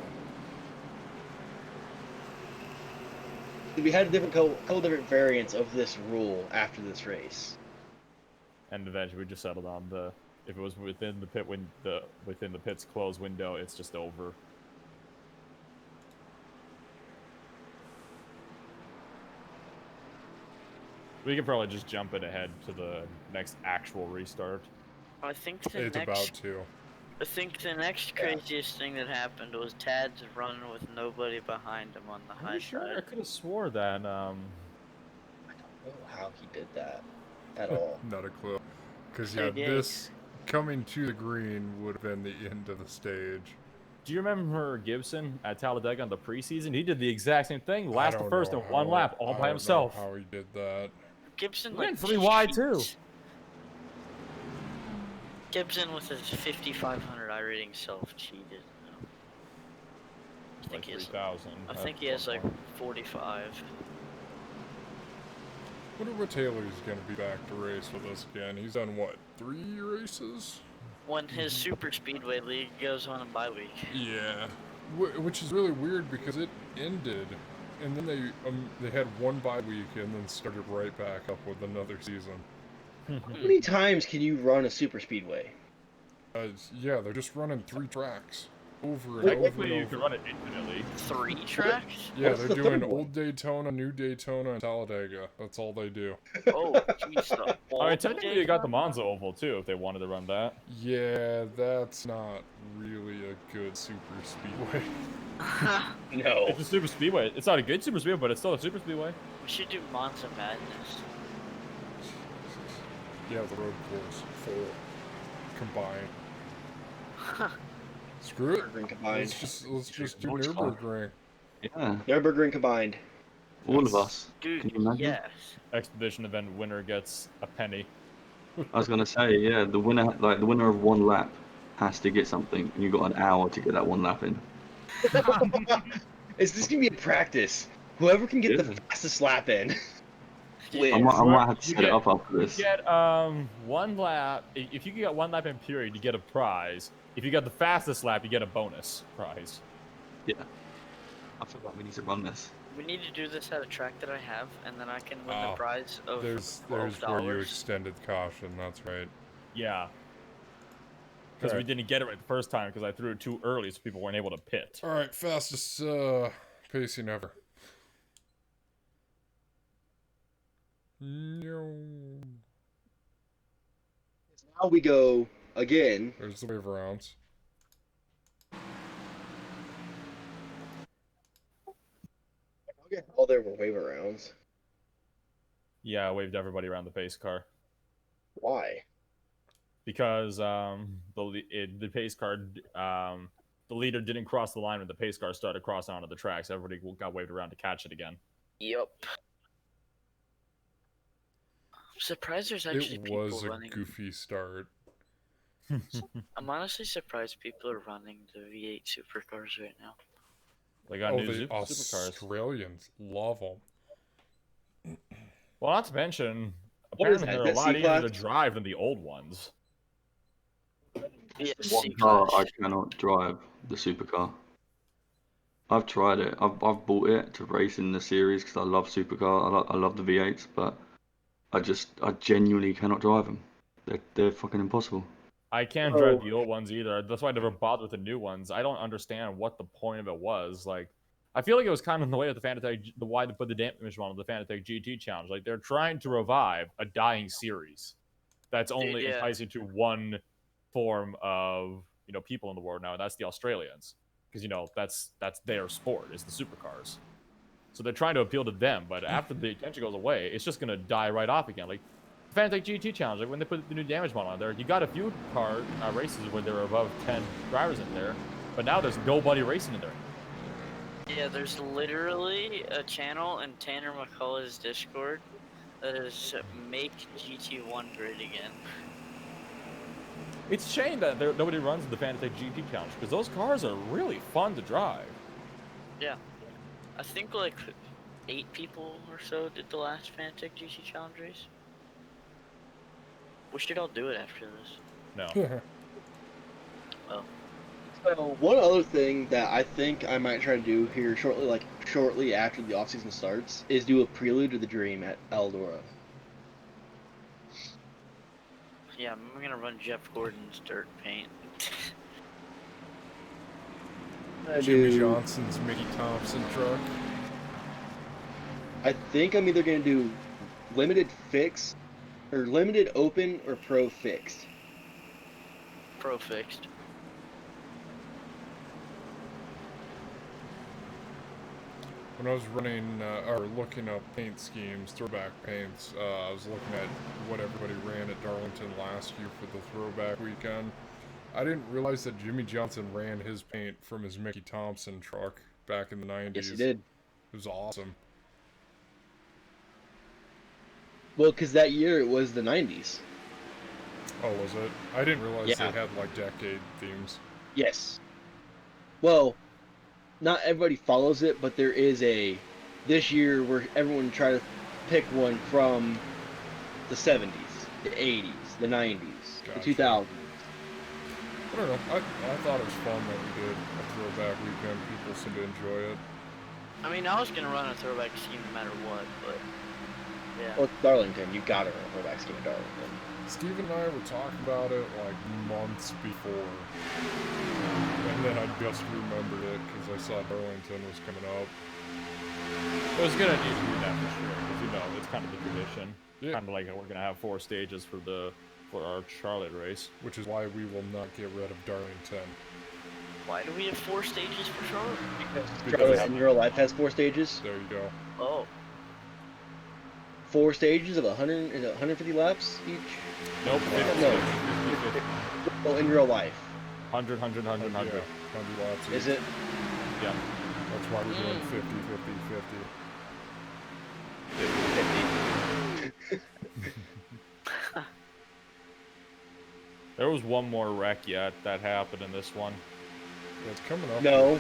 We had a couple different variants of this rule after this race. And eventually we just settled on if it was within the pit's closed window, it's just over. We could probably just jump it ahead to the next actual restart. I think the It's next. about to. I think the next craziest thing that happened was Tad's running with nobody behind him on the Are high you sure? I side. could have swore that. I don't know how he did that at all. Not a clue. Because, yeah, Yeah. this coming to the green would have been the end of the stage. Do you remember Gibson at Talladega in the preseason? He did the exact same thing. I Last don't the first know in one how- lap, all I by don't himself. know how he did that. Gibson He like went 3 wide too. Gibson with his 5,500 I-rating self cheated. I think Like he has. 3,000. I think he has like 45. Wonder what Taylor's going to be back to race with us again. He's done, what, 3 races? When his super speedway league goes on a bye week. Yeah. Which is really weird because it ended, and then they had one bye week and then started right back up with another season. How many times can you run a super speedway? Yeah, they're just running 3 tracks over and Technically, over you and can over. run it infinitely. 3 tracks? Yeah, What's they're the doing third one? Old Daytona, New Daytona, and Talladega. That's all they do. Oh, jeez. I mean, technically, you got the Monza Oval too if they wanted to run that. Yeah, that's not really a good super speedway. No. It's a super speedway. It's not a good super speedway, but it's still a super speedway. We should do Monza Madness. Yeah, the road course, 4 combined. Screw it. Nürburgring combined. Let's just do Watch that. Nürburgring. Yeah, Nürburgring combined. all of us. Dude, Can you imagine? yes. Expedition event winner gets a penny. I was gonna say, yeah, the winner of one lap has to get something, and you've got an hour to get that one lap in. Is this gonna be a practice? Whoever can get the Yeah. fastest lap in I wins. might have to You set it up after this. You get 1 lap. If you get 1 lap in period, you get a prize. If you got the fastest lap, you get a bonus prize. Yeah. I feel like we need to run this. We need to do this at a track that I have, and then I can win the Oh, prize of There's $12. where you extended caution, that's right. Yeah. Because we Okay. didn't get it right the first time because I threw it too early, so people weren't able to pit. Alright, fastest pacing ever. No. Now we go again. There's the wave rounds. All there were waiver rounds. Yeah, I waved everybody around the pace car Why? because the pace car the leader didn't cross the line when the pace car started crossing onto the track, so everybody got waved around to catch it again. Yep. I'm surprised there's actually It people was a running. goofy start. I'm honestly surprised people are running the V8 supercars right now. They got Oh, new the supercars. Australians love them. Well, not to mention, What is apparently that? they're a That lot easier to C-Class? drive than the old ones. Yes, One car I cannot drive, the supercar. I've tried it. I've bought it to race in the series because I love supercar. I love the V8s, but I genuinely cannot drive them. They're fucking impossible. I can't drive the old ones either. That's why I never bothered with the new ones. I don't understand what the point of it was. Like, I feel like it was kind of in the way of the Fanatec, why they put the damage on the Fanatec GT challenge. Like, they're trying to revive a dying series that's only yeah. enticing to one form of people in the world now, and that's the Australians, because that's their sport is the supercars. So they're trying to appeal to them, but after the attention goes away, it's just gonna die right off again. Like Fanatec GT challenge, like when they put the new damage model on there, you got a few car races where there were above 10 drivers in there, but now there's nobody racing in there. Yeah, there's literally a channel in Tanner McCullough's Discord that is make GT1 great again. It's a shame that nobody runs the Fanatec GT challenge because those cars are really fun to drive. Yeah, I think like 8 people or so did the last Fanatec GT challenge race. We should all do it after this. No. Well, So one other thing that I think I might try to do here shortly after the offseason starts is do a prelude to the dream at Eldora. yeah, I'm gonna run Jeff Gordon's dirt paint. Jimmy Johnson's Mickey Thompson truck. I think I'm either gonna do limited fix, or limited open, or pro fixed? Pro fixed. When I was running, or looking up paint schemes, throwback paints, I was looking at what everybody ran at Darlington last year for the throwback weekend. I didn't realize that Jimmy Johnson ran his paint from his Mickey Thompson truck back in the 90s. Yes, he did. It was awesome. Well, because that year it was the 90s. Oh, was it? I didn't realize Yeah. they had, like, decade themes. Yes. Well, not everybody follows it, but there is a this year where everyone try to pick one from the 70s, the 80s, the 90s, Gotcha. the 2000s. I don't know. I thought it was fun that we did a throwback weekend. People seem to enjoy it. I mean, I was gonna run a throwback scheme no matter what, but yeah. Well, it's Darlington. You gotta run a throwback scheme at Darlington. Steve and I were talking about it like months before. And then I just remembered it because I saw Darlington was coming up. It was gonna need to do that for sure, because you know it's kind of the tradition. Yeah. Kind of like we're gonna have 4 stages for our Charlotte race. Which is why we will not get rid of Darlington. Why do we have 4 stages for Charlotte? Charlotte in real life has 4 stages. There you go. Oh. 4 stages of 100, is it 150 laps each? Nope. No. 50. Well, in real life. 100, 100, 100, 100. Yeah, 100 laps. Is it? Yeah. That's why we're doing 50, 50, 50. 50. There was one more wreck yet that happened in this one. Yeah, it's coming up. No.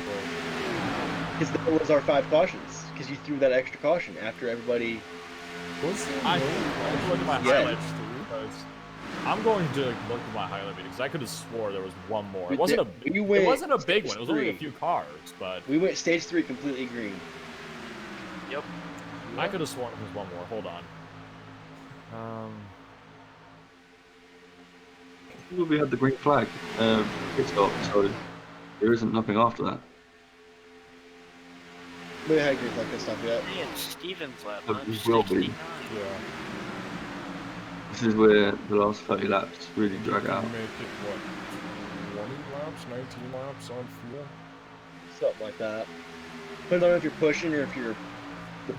Because that was our 5 cautions. Because you threw that extra caution after everybody. Was there I no look at my Yeah. highlights because I'm going to look at my highlight because I could have swore there was one more. It wasn't a big one. It was only a few cars, but We went stage 3 completely green. Yep. I could have sworn there was one more. Hold on. We had the green flag pit stop, so there isn't nothing after that. We had green like this stuff yet. Hey, it's Steven's lap. Oh, not you will be. 69. Yeah. This is where the last 30 laps really drag out. Make it, what, 20 laps, 19 laps on fuel? Something like that. Depends on if you're pushing or if you're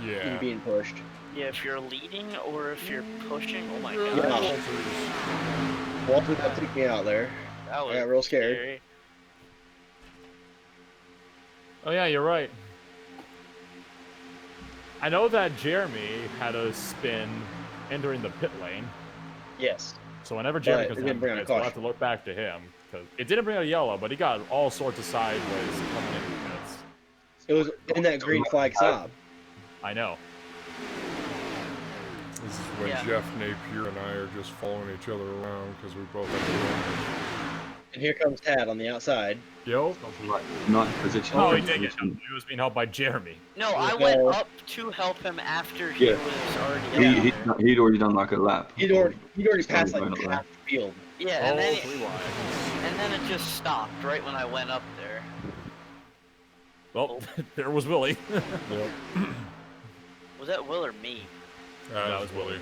Yeah. being pushed. Yeah, if you're leading or if you're pushing. Oh my Yeah. gosh. Walter that took me out there. That was I got real scared. scary. Oh yeah, you're right. I know that Jeremy had a spin entering the pit lane. Yes. So whenever Jeremy But comes it in, didn't bring out a we'll have caution. to look back to him because it didn't bring out a yellow, but he got all sorts of sideways coming in the pits. It was in that green flag stop. I know. This is when Yeah. Jeff Napier and I are just following each other around because we both have And here comes Tad on the outside. Yo. Like, ninth position. Oh, he did get help. He was being helped by Jeremy. No, I No. went up to help him after he Yeah. was already out there. He'd already done like a lap. He'd already passed Started like going up half the field. Yeah, and then, rewind. and then it just stopped right when I went up there. Well, there was Willie. Yep. Was that Will or me? That was Willie.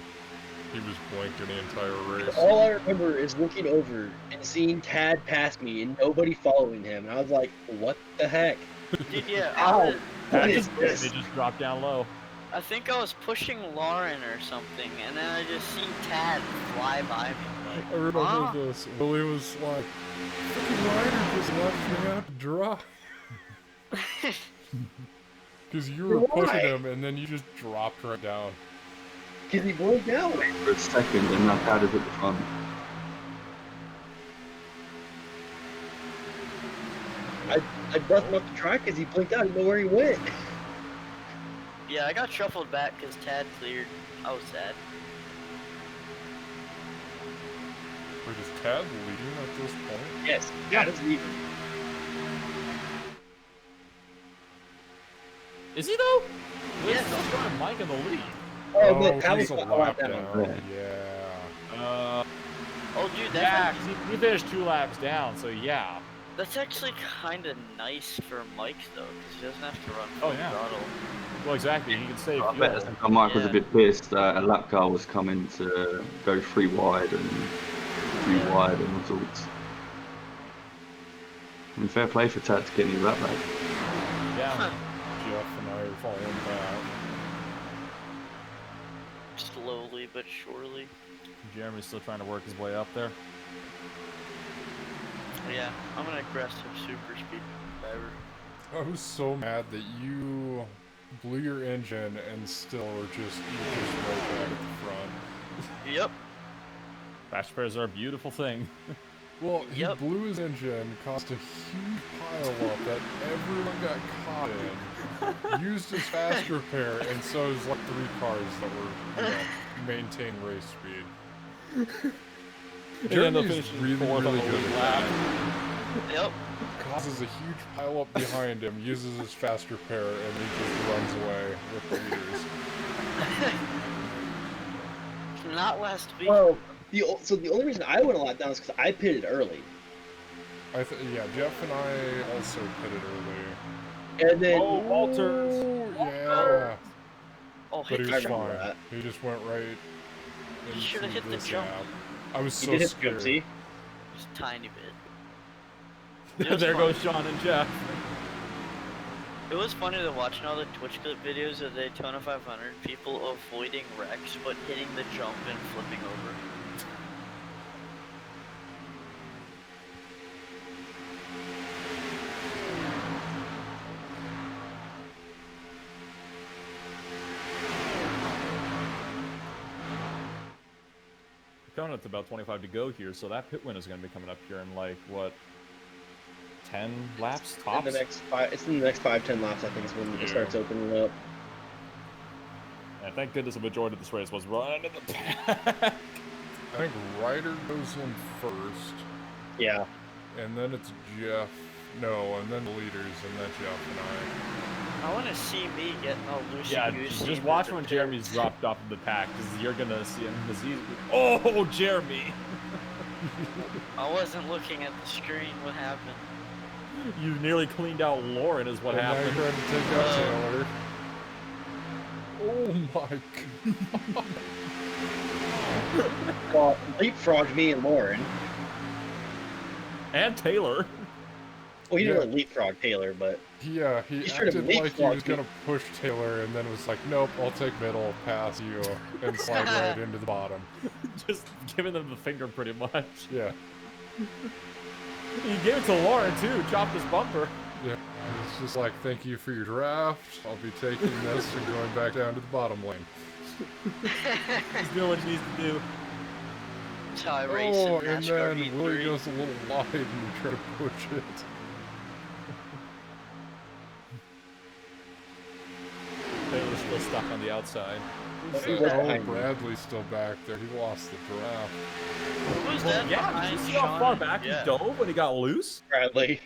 He was blinking the entire race. All I remember is looking over and seeing Tad pass me and nobody following him. And I was like, what the heck? Dude, yeah, Ow. What They is this? just dropped down low. I think I was pushing Lauren or something, and then I just seen Tad fly by me. I remember Ah. this. Willie was like, freaking rider just left me out to dry. Because you were Why? pushing him and then you just dropped right down. Because he broke down. For a second, and now Tad is at the front. I buzzed him up the track because he blinked out. I didn't know where he went. Yeah, I got shuffled back because Tad cleared. I was sad. Wait, is Tad leading at this point? Yes, Tad is leaving. Is he though? Yes. I'm trying Mike in the lead. Oh, look, Tad he's was a a lap down. down. Yeah. Oh, dude, Yeah, that 'cause he finished 2 laps down, so yeah. That's actually kind of nice for Mike though, because he doesn't have to run Oh, full yeah. throttle. Well, exactly. You can save I fuel. bet Mike was a Yeah. bit pissed that a lap car was coming to go 3 wide and 2 Yeah. wide and all sorts. And fair play for Tat to get his lap back. Yeah. Jeff and I are following that. Slowly but surely. Jeremy's still trying to work his way up there. Yeah, I'm an aggressive super speed driver. I was so mad that you blew your engine and still were just right back at the front. Yep. Fast spares are a beautiful thing. Well, he Yep. blew his engine, caused a huge pileup that everyone got caught in, used his fast repair, and so is like 3 cars that were, maintain race speed. Jeremy's really good at that. Yep. Causes a huge pileup behind him, uses his fast repair, and he just runs away with the leaders. Not last week. Well, so the only reason I went a lot down is because I pitted early. Yeah, Jeff and I also pitted early. And then Walters! Ooh, yeah. Oh, But hit he the was jump. remember fine. that. He just went right He should've into hit the this jump. gap. I was He so did hit scared. see? Just a tiny bit. It was There fun. goes Sean and Jeff. It was funny to watching all the Twitch clip videos of the Daytona 500, people avoiding wrecks but hitting the jump and flipping over. Coming up to about 25 to go here, so that pit win is going to be coming up here in like, what, 10 laps tops? It's in the next 5-10 laps, I think, is when it starts opening up. And thank goodness the majority of this race was running in the back. I think Ryder goes in first, Yeah. and then it's Jeff. No, and then the leaders, and then Jeff and I. I want to see me getting all loosey Yeah, goosey. just watch when Jeremy's dropped off of the pack, because you're going to see him. Because he's... Oh, Jeremy! I wasn't looking at the screen. What happened? You nearly cleaned out Lauren, is what And now happened. you're trying to take out Taylor. Oh my god. Well, leapfrogged me and Lauren. And Taylor. Well, he Yeah. didn't really leapfrog Taylor, but Yeah, he He should have acted like he was leapfrogged gonna push Taylor and then was like, nope, I'll take middle, pass you, and slide right into the bottom. Just giving them the finger pretty much. Yeah, You gave it to Lauren, too. Chopped his bumper. yeah. It's just like, thank you for your draft. I'll be taking this and going back down to the bottom lane. He's doing what he needs to do. That's how I race Oh, in and NASCAR then Willie E3. goes a little wide and you try to push it. Taylor's still stuck on the outside. he was Oh, behind me. Bradley's still back there. He lost the draft. Who was Well, that yeah, behind did you see how Sean far and- back yeah. he dove when he got loose? Bradley.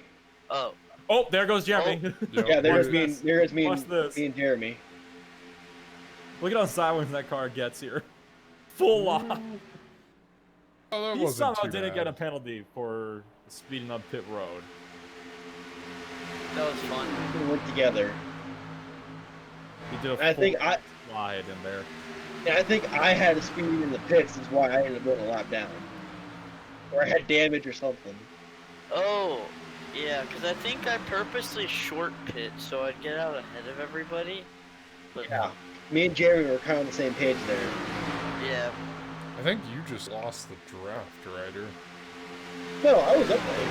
Oh, Oh, there goes Jeremy. Yep. Yeah, there's Watch me, this. there's me, Watch and, this. me and Jeremy. Look at how sideways that car gets here. Full off. Oh, that He wasn't somehow too didn't bad. get a penalty for speeding up pit road. that was fun. We worked together. He did a I full think I- slide in there. And I think I had a speed in the pits, is why I ended up going a lap down. Or I had damage or something. Oh, yeah, because I think I purposely short pit so I'd get out ahead of everybody. But Yeah. Me and Jeremy were kind of on the same page there. yeah, I think you just lost the draft, Ryder. No, I was up there.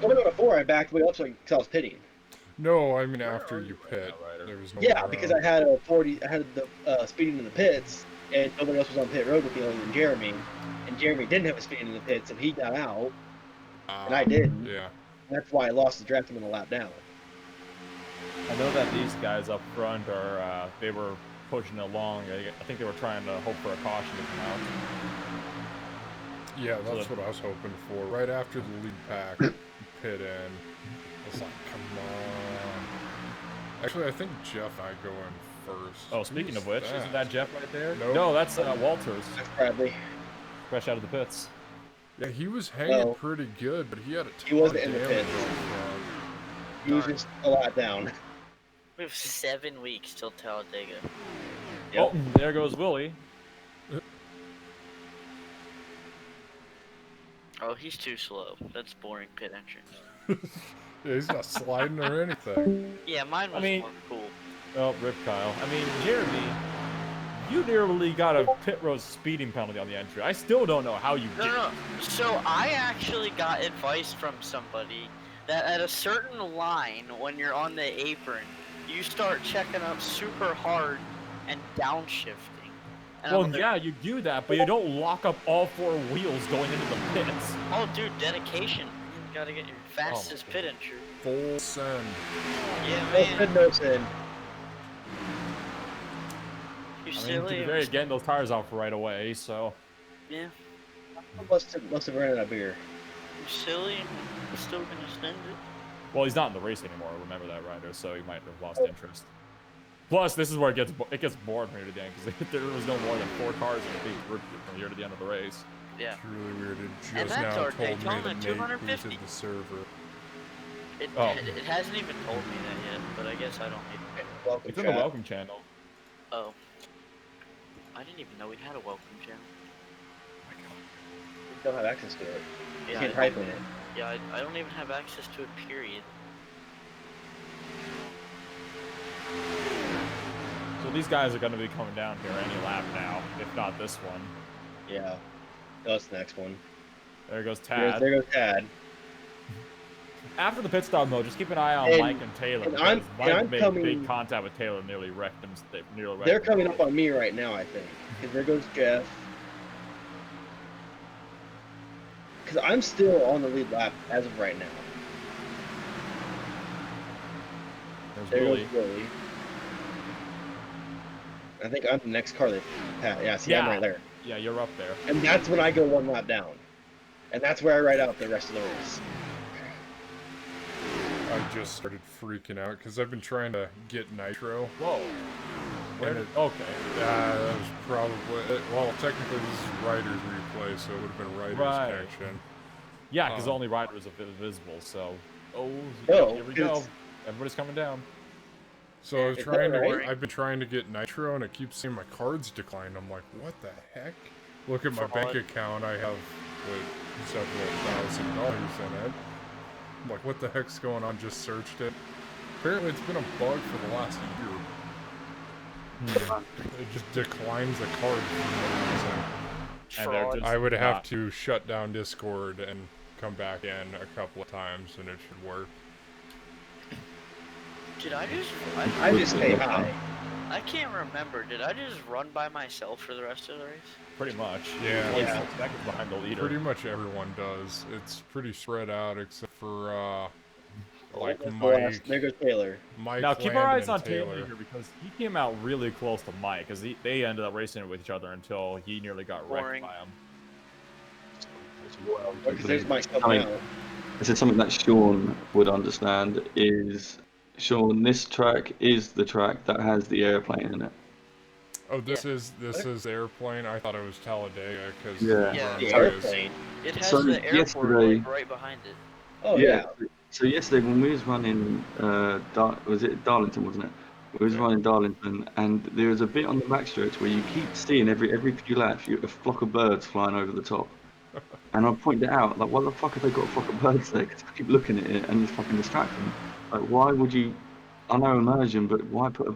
Coming on a 4, I backed way up because I was pitting. No, I mean after are you you right pit. now, Ryder? There was no Yeah, because I had a 40, I had the speeding in the pits, and nobody else was on pit road with me other than Jeremy. And Jeremy didn't have a speeding in the pits, and he got out. And I didn't. Yeah. That's why I lost the draft. I'm in a lap down. I know that these guys up front are, they were pushing along. I think they were trying to hope for a caution to come out. Yeah, So that's what I was hoping for. Right after the lead pack pit in, I was like, come on. Actually, I think Jeff and I go in first. Oh, speaking of Who's which, isn't that Jeff right there? Nope. No, that's Walters, That's Bradley. fresh out of the pits. Yeah, he was hanging pretty good, but he had a ton he wasn't of in the damage pits. up front. He was just a lot down. We have 7 weeks till Talladega. Yep. Oh, there goes Willie. Oh, he's too slow. That's boring pit entrance. Yeah, he's not sliding or anything. Yeah, mine was more cool. Oh, rip Kyle. I mean, Jeremy, you nearly got a pit road speeding penalty on the entry. I still don't know how you did. No. So I actually got advice from somebody that at a certain line, when you're on the apron, you start checking up super hard and downshifting. And Well, yeah, you do that, but you don't lock up all 4 wheels going into the pits. Oh, dude, dedication. You gotta get your fastest pit entry. Full send. Yeah, No man. sin, no sin. You're I mean, to silly. be fair, getting those tires off right away, so. Yeah. Must have ran out of beer. You're silly and you're still gonna send it. Well, he's not in the race anymore, remember that, Ryder, so he might have lost interest. Plus, this is where it gets boring here today, because there was no more than 4 cars in the group from here to the end of the race. Yeah. It's really weird. It And just that's now our told me Daytona that Nate 250. booted the server. It hasn't even told me that yet, but I guess I don't need to. Welcome, It's in the welcome channel. Oh. I didn't even know we had a welcome channel. You don't have access to it. You Yeah, can't type in it. Yeah, I don't even have access to it, period. So these guys are going to be coming down here any lap now, if not this one. Yeah. That's the next one. There goes Tad. There goes Tad. After the pit stop mode, just keep an eye on Mike and Taylor. Because Mike made big contact with Taylor, nearly wrecked him. They're coming up on me right now, I think. Because there goes Jeff. Because I'm still on the lead lap as of right now. There's Willie. Goes Willie. I think I'm the next car that Pat. Yeah, see, I'm right there. Yeah, you're up there. And that's when I go 1 lap down. And that's where I ride out the rest of the race. I just started freaking out because I've been trying to get nitro. Whoa. Okay. That was probably... Well, technically this is Ryder's replay, so it would have been Ryder's connection. Yeah, because only Ryder is visible, so... Oh, here we go. Everybody's coming down. So I was trying to... I've been trying to get nitro, and it keeps seeing my cards decline. I'm like, what the heck? Look at my bank account. I have several $1,000 in it. I'm like, what the heck's going on? Just searched it. Apparently it's been a bug for the last year. It just declines the card for no reason. I would have to shut down Discord and come back in a couple of times, and it should work. Did I just... I just stay high. I can't remember. Did I just run by myself for the rest of the race? Pretty much. Yeah. Seconds behind the leader. Pretty much everyone does. It's pretty spread out, except for like There goes Taylor. Mike. Now keep our eyes on Taylor here because he came out really close to Mike because they ended up racing with each other until he nearly got wrecked by him. There's Mike this is something that Sean would understand. Is Sean, this track is the track that has the airplane in it. Oh, this is airplane. I thought it was Talladega because the airplane. It has the airport right behind it. Oh yeah. So yesterday when we was running, was it Darlington, wasn't it? We was running Darlington, and there was a bit on the backstretch where you keep seeing every few laps a flock of birds flying over the top. And I pointed out, like, why the fuck have they got a flock of birds there? Because I keep looking at it and it's fucking distracting. Like, why would you? I know immersion, but why put a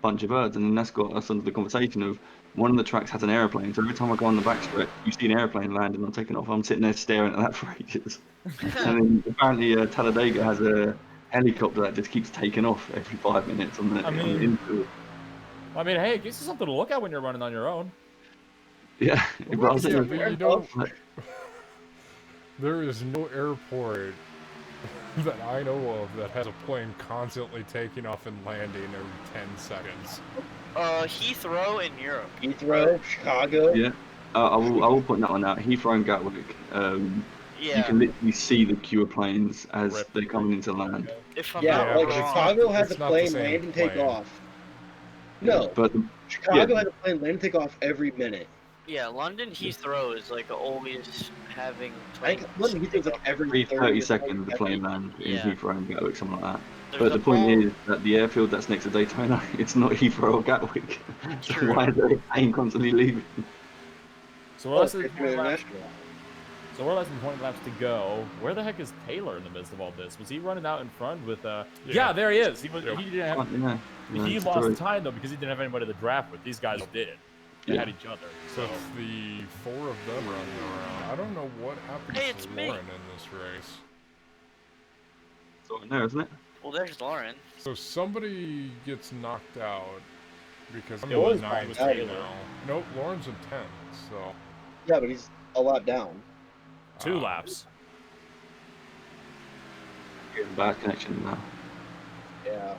bunch of birds? And then that's got us into the conversation of one of the tracks has an airplane, so every time I go on the backstretch, you see an airplane landing or taking off. I'm sitting there staring at that for ages. And then apparently Talladega has a helicopter that just keeps taking off every 5 minutes on the infield. I mean, hey, it gives you something to look at when you're running on your own. Yeah, but I was there is no airport that I know of that has a plane constantly taking off and landing every 10 seconds. Heathrow in Europe. Heathrow, Chicago. Yeah, I will point that one out. Heathrow and Gatwick. You can literally see the queue of planes as they're coming into land. Chicago has a plane land and take off. No, but Chicago has a plane land and take off every minute. Yeah, London Heathrow is like always having I planes. think London Heathrow is like every Every 30 30 or seconds the 40 plane land in Yeah. Heathrow and Gatwick, something like that. There's But a the point whole- is that the airfield that's next to Daytona, it's not Heathrow or Gatwick. So True. why is there a plane constantly leaving? So we're less than It's 20 laps. international. So we're less than 20 laps to go. Where the heck is Taylor in the midst of all this? Was he running out in front with Yeah, there he is. He was. Yep. He didn't have. Yeah. He it's lost true. time though because he didn't have anybody to draft with. These guys did. They Yeah. had each other. So With the 4 of them running around, I don't know what happens Hey, it's to me. Lauren in this race. It's all in there, isn't it? Well, there's Lauren. So somebody gets knocked out because I'm It in was the 9th Taylor. now. Nope, Lauren's in 10th, so... Yeah, but he's a lot down. 2 laps. Getting bad connection now. Yeah.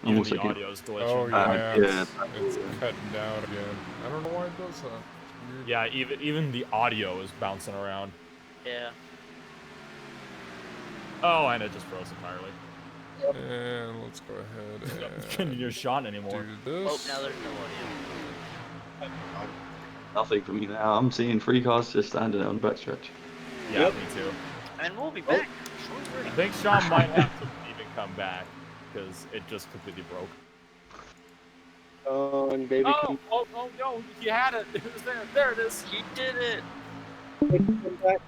Even Almost the like it- audio's glitching. Oh yeah, yeah, it's cutting down again. I don't know why it does that. It's weird. Yeah, even the audio is bouncing around. Yeah. Oh, and it just froze entirely. And let's go ahead and Couldn't hear Sean anymore. do Oh, this. now there's no audio. Nothing for me now. I'm seeing 3 cars just standing there on the backstretch. Yeah, Yep. me too. And we'll be back. I think Sean might have to even come back because it just completely broke. On baby. Oh no, he had it. It was there. There it is. He did it. Come back.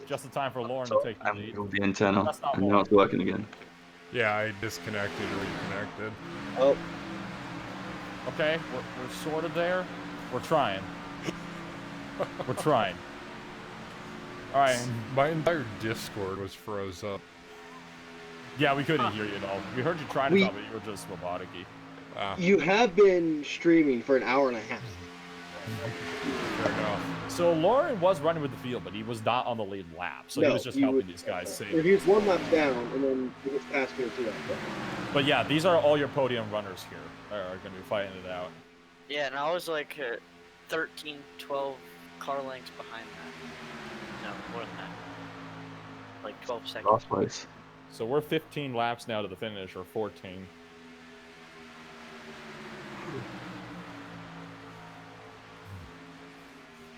Just in time for Lauren to take the And lead. with the antenna, That's not and now Lauren. it's working again. Yeah, I disconnected, reconnected. Oh, Okay, we're sort of there. We're trying. We're trying. All right. My entire Discord was froze up. Yeah, we couldn't hear you at all. We heard you trying to We- talk, but you were just robotic-y. Ah, you have been streaming for an hour and a half. fair enough. So Lauren was running with the field, but he was not on the lead lap, so he No, was just he helping was- these guys Or save. he was 1 lap down, and then he gets past me 2 laps down. But yeah, these are all your podium runners here that are going to be fighting it out. Yeah, and I was like 13, 12 car lengths behind that. No, more than that. Like 12 seconds. Last place. So we're 15 laps now to the finish, or 14.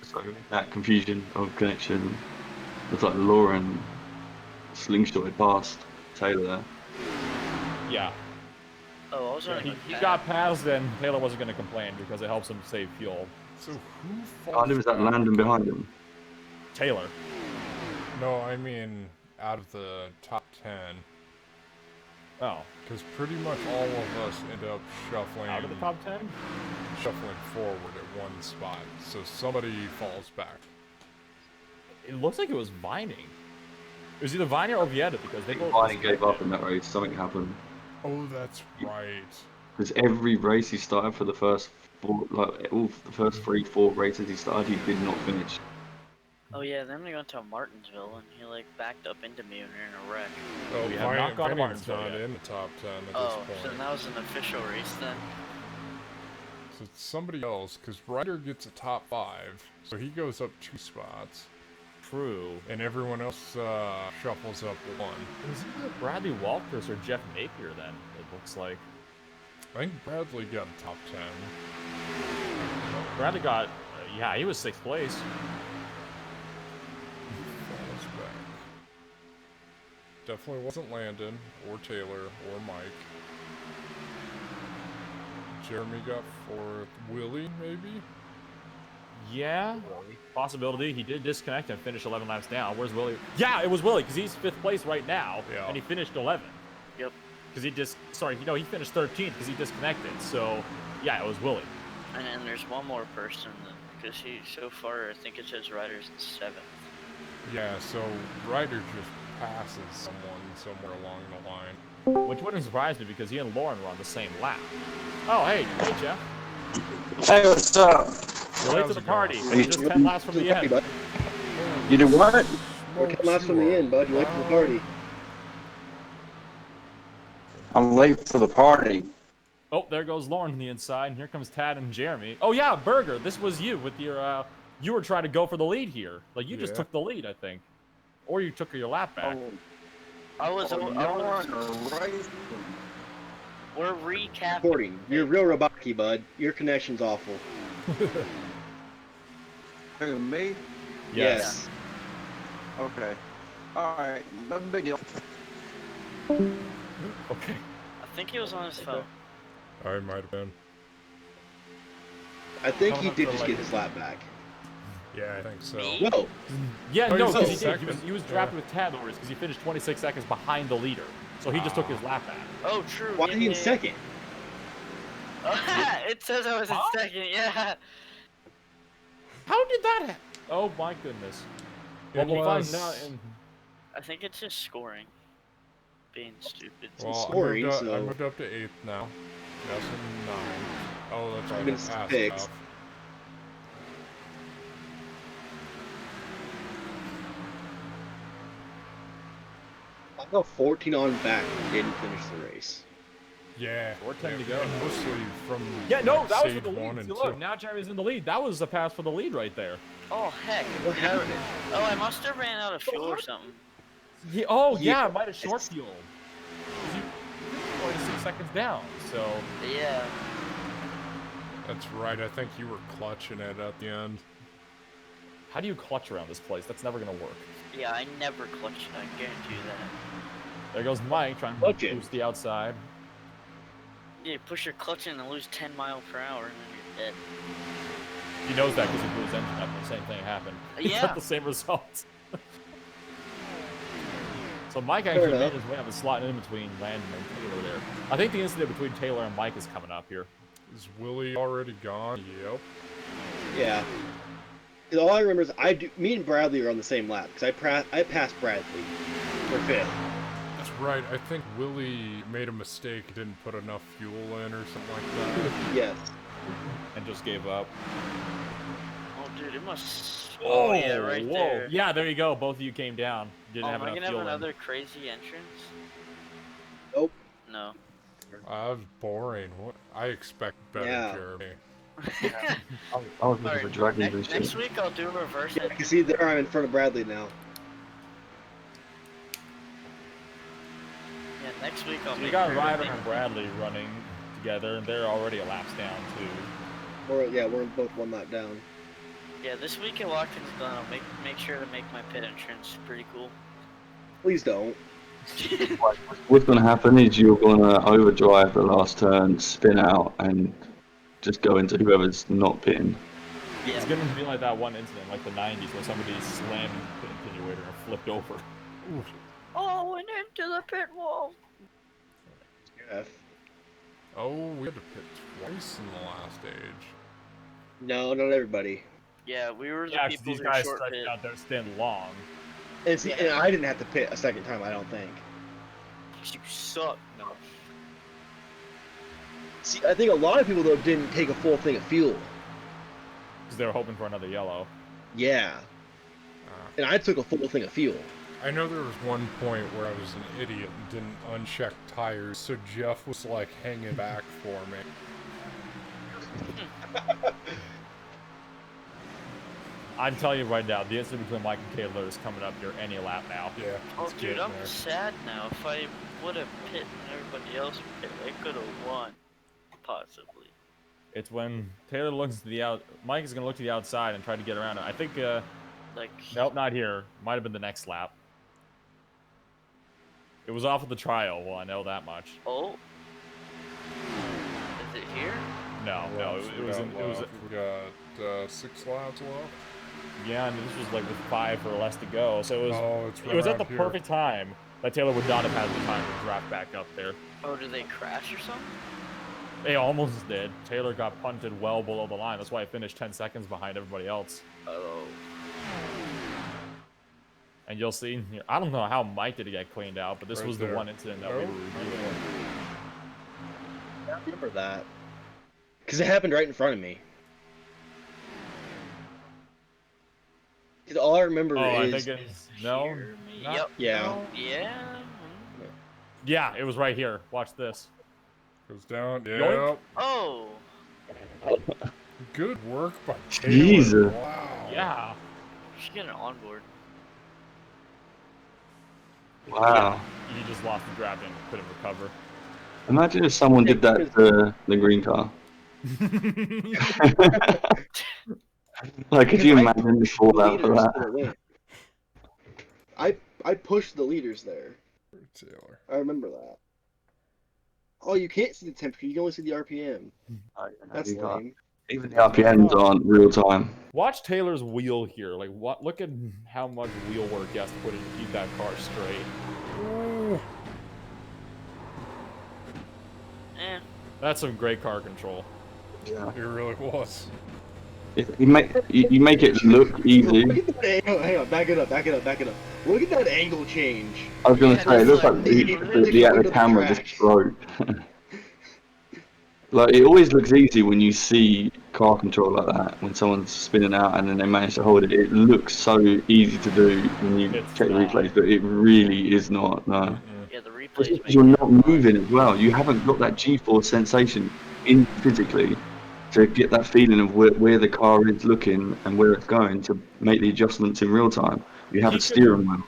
So that confusion of connection. It's like Lauren slingshotted past Taylor there. Yeah. Oh, I was running He, like he that. got past, and Taylor wasn't going to complain because it helps him save fuel. So who falls Kind of is that back? landing behind him. Taylor. No, I mean out of the top 10. Oh, Because pretty much all of us end up shuffling, out of the top 10? shuffling forward at one spot. So somebody falls back. It looks like it was Vining. It was either Vining or Ovieta because they both. Vining gave up in that race. Something happened. Oh, that's right. Because every race he started for the first 4, like all the first 3, 4 races he started, he did not finish. Oh yeah, then we went to Martinsville and he like backed up into me and we were in a wreck. Oh, We have not gone to Vining's Martinsville not yet. in the top 10 at Oh, this so point. that was an official race then? So it's somebody else, because Ryder gets a top 5, so he goes up 2 spots, True. and everyone else shuffles up 1. It was either Bradley Walters or Jeff Napier then, it looks like. I think Bradley got a top 10. Bradley got, yeah, he was 6th place. Falls back. Definitely wasn't Landon, or Taylor, or Mike. Jeremy got 4th. Willie, maybe? Yeah, possibility. He did disconnect and finish 11 laps down. Where's Willie? Yeah, it was Willie because he's 5th place right now, Yeah. and he finished 11. Yep. Because he just, sorry, no, he finished 13th because he disconnected. So, yeah, it was Willie. And then there's one more person because he so far I think it says Ryder's in 7th. Yeah, so Ryder just passes someone somewhere along the line. Which wouldn't surprise me because he and Lauren were on the same lap. Oh, hey Jeff. Hey, what's up? You're late How's to the it party. going? We're just 10 laps from the end. Bud. You do what? We're 10 laps from the end, bud. You late for the party. I'm late for the party. Oh, there goes Lauren on the inside, and here comes Tad and Jeremy. Oh yeah, Burger, this was you with your, you were trying to go for the lead here. Like, you just Yeah. took the lead, I think. Or you took your lap back. We're recapping. Recording. You're real robotic, bud. Your connection's awful. Who, me? Yes. Okay. Alright, no big deal. Okay. I think he was on his phone. I might have been. I think Coming he up did to, just like- get his lap back. Yeah, I think so. Me? Whoa! Yeah, Oh, no, he's because on he did. second. He was drafted with tab orders because he finished 26 seconds behind the leader. So he just took his lap back. Oh, true. Why yeah, is he in yeah, yeah. second? It says I was in second. Yeah. How did that happen? Oh my goodness. Well, we'll find Unless- out. I think it's just scoring. Being stupid. Well, scoring, I so- moved up to 8th now. Yes, and 9. Oh, that's right. I been passed 6th. off. I'll go 14 on back and didn't finish the race. Yeah. Or 10 to yeah, go. and mostly from Yeah, no, like, that was stage for the 1 lead. and See, 2. look, now Jeremy's in the lead. That was a pass for the lead right there. Oh heck. What happened? Oh, I must have ran out of fuel or something. Yeah, oh, yeah, Yeah. it might have short fueled. 'Cause you only 6 seconds down, so. Yeah. That's right. I think you were clutching it at the end. How do you clutch around this place? That's never gonna work. Yeah, I never clutched. I guarantee you that. There goes Mike trying to Clutch it. boost the outside. Yeah, you push your clutch in and lose 10 miles per hour, and then you're dead. He knows that because he blew his engine up and the same thing happened. He Yeah. got the same results. So Mike actually made enough. his way up and slotting in between Landon and Taylor there. I think the incident between Taylor and Mike is coming up here. Is Willie already gone? Yep. Yeah. 'Cause all I remember is me and Bradley are on the same lap because I passed Bradley for 5th. That's right. I think Willie made a mistake, didn't put enough fuel in or something like that. Yes. And just gave up. Oh, dude, it must. Oh, yeah, right whoa. there. Yeah, there you go. Both of you came down. Didn't Oh, have am I enough gonna have fuel in. another crazy entrance? Nope. No. That was boring. What? I expect better, Yeah. Jeremy. I was looking for dragons and Next shit. week I'll do reverse Yeah, it. you can see there I'm in front of Bradley now. Yeah, next week I'll So make you got sure to Ryder make- and Bradley running together, and they're already a laps down, too. We're both 1 lap down. Yeah, this week at Watkins Glen, I'll make sure to make my pit entrance pretty cool. Please don't. What's going to happen is you're going to overdrive the last turn, spin out, and just go into whoever's not pitting. It's gonna be like that one incident, like the 90s, where somebody slammed the attenuator and flipped over. Oh, and into the pit wall. Yeah. Oh, we had to pit twice in the last stage. No, not everybody. Yeah, we were the Yeah, 'cause people these who guys short stretched pit. out there stand long. And see, and I didn't have to pit a second time, I don't think. You suck. No. See, I think a lot of people though didn't take a full thing of fuel. Because they were hoping for another yellow. Yeah. And I took a full thing of fuel. I know there was one point where I was an idiot and didn't uncheck tires, so Jeff was like hanging back for me. I'm telling you right now, the incident between Mike and Taylor is coming up here any lap now. Yeah. Oh, it's dude, getting I'm there. sad now. If I would have pit and everybody else pit, I could have won. Possibly. It's when Taylor looks to the Mike is gonna look to the outside and try to get around it. I think. Like. Nope, not here. Might have been the next lap. It was off of the trial. Well, I know that much. Oh. Is it here? No, it was in. It was. We got 6 laps left. Yeah, and this was like with 5 or less to go, so it was. Oh, it's It was at the around here. perfect time that Taylor would not have had the time to draft back up there. Oh, did they crash or something? They almost did. Taylor got punted well below the line. That's why he finished 10 seconds behind everybody else. Oh. And you'll see here. I don't know how Mike did get cleaned out, but this Right was there. the one incident that we were reviewing. I remember that. Because it happened right in front of me. 'Cause all I remember Oh, I is... think it's no. Hear me? not- Yep. Yeah. no. Yeah. Yeah, it was right here. Watch this. Goes down. Yoink. Yep. Oh. Good work by Taylor. Jesus. Wow. Yeah. She's getting on board. Wow. He just lost the draft and couldn't recover. Imagine if someone did that to the green car. Like, could Because you I imagine the pushed the fallout for leaders that? to the win. I pushed the leaders there. Taylor. I remember that. Oh, you can't see the temperature. You can only see the RPM. That's You can't. lame. Even the RPMs aren't real time. Watch Taylor's wheel here. Like, what? Look at how much wheel work he has to put in to keep that car straight. Ooh. That's some great car control. Yeah. It really was. You make it look easy. Look at that angle. Hang on, back it up. Look at that angle change. I was gonna Yeah, say, it looks it's like like- the camera just broke. Like, it always looks easy when you see car control like that, when someone's spinning out and then they manage to hold it. It looks so easy to do when you It's check the not. replays, but it really is not, no. Yeah, the It's replays because make you're it not hard. moving as well. You haven't got that G-force sensation in physically to get that feeling of where the car is looking and where it's going to make the adjustments in real time. You have He a could- steering wheel.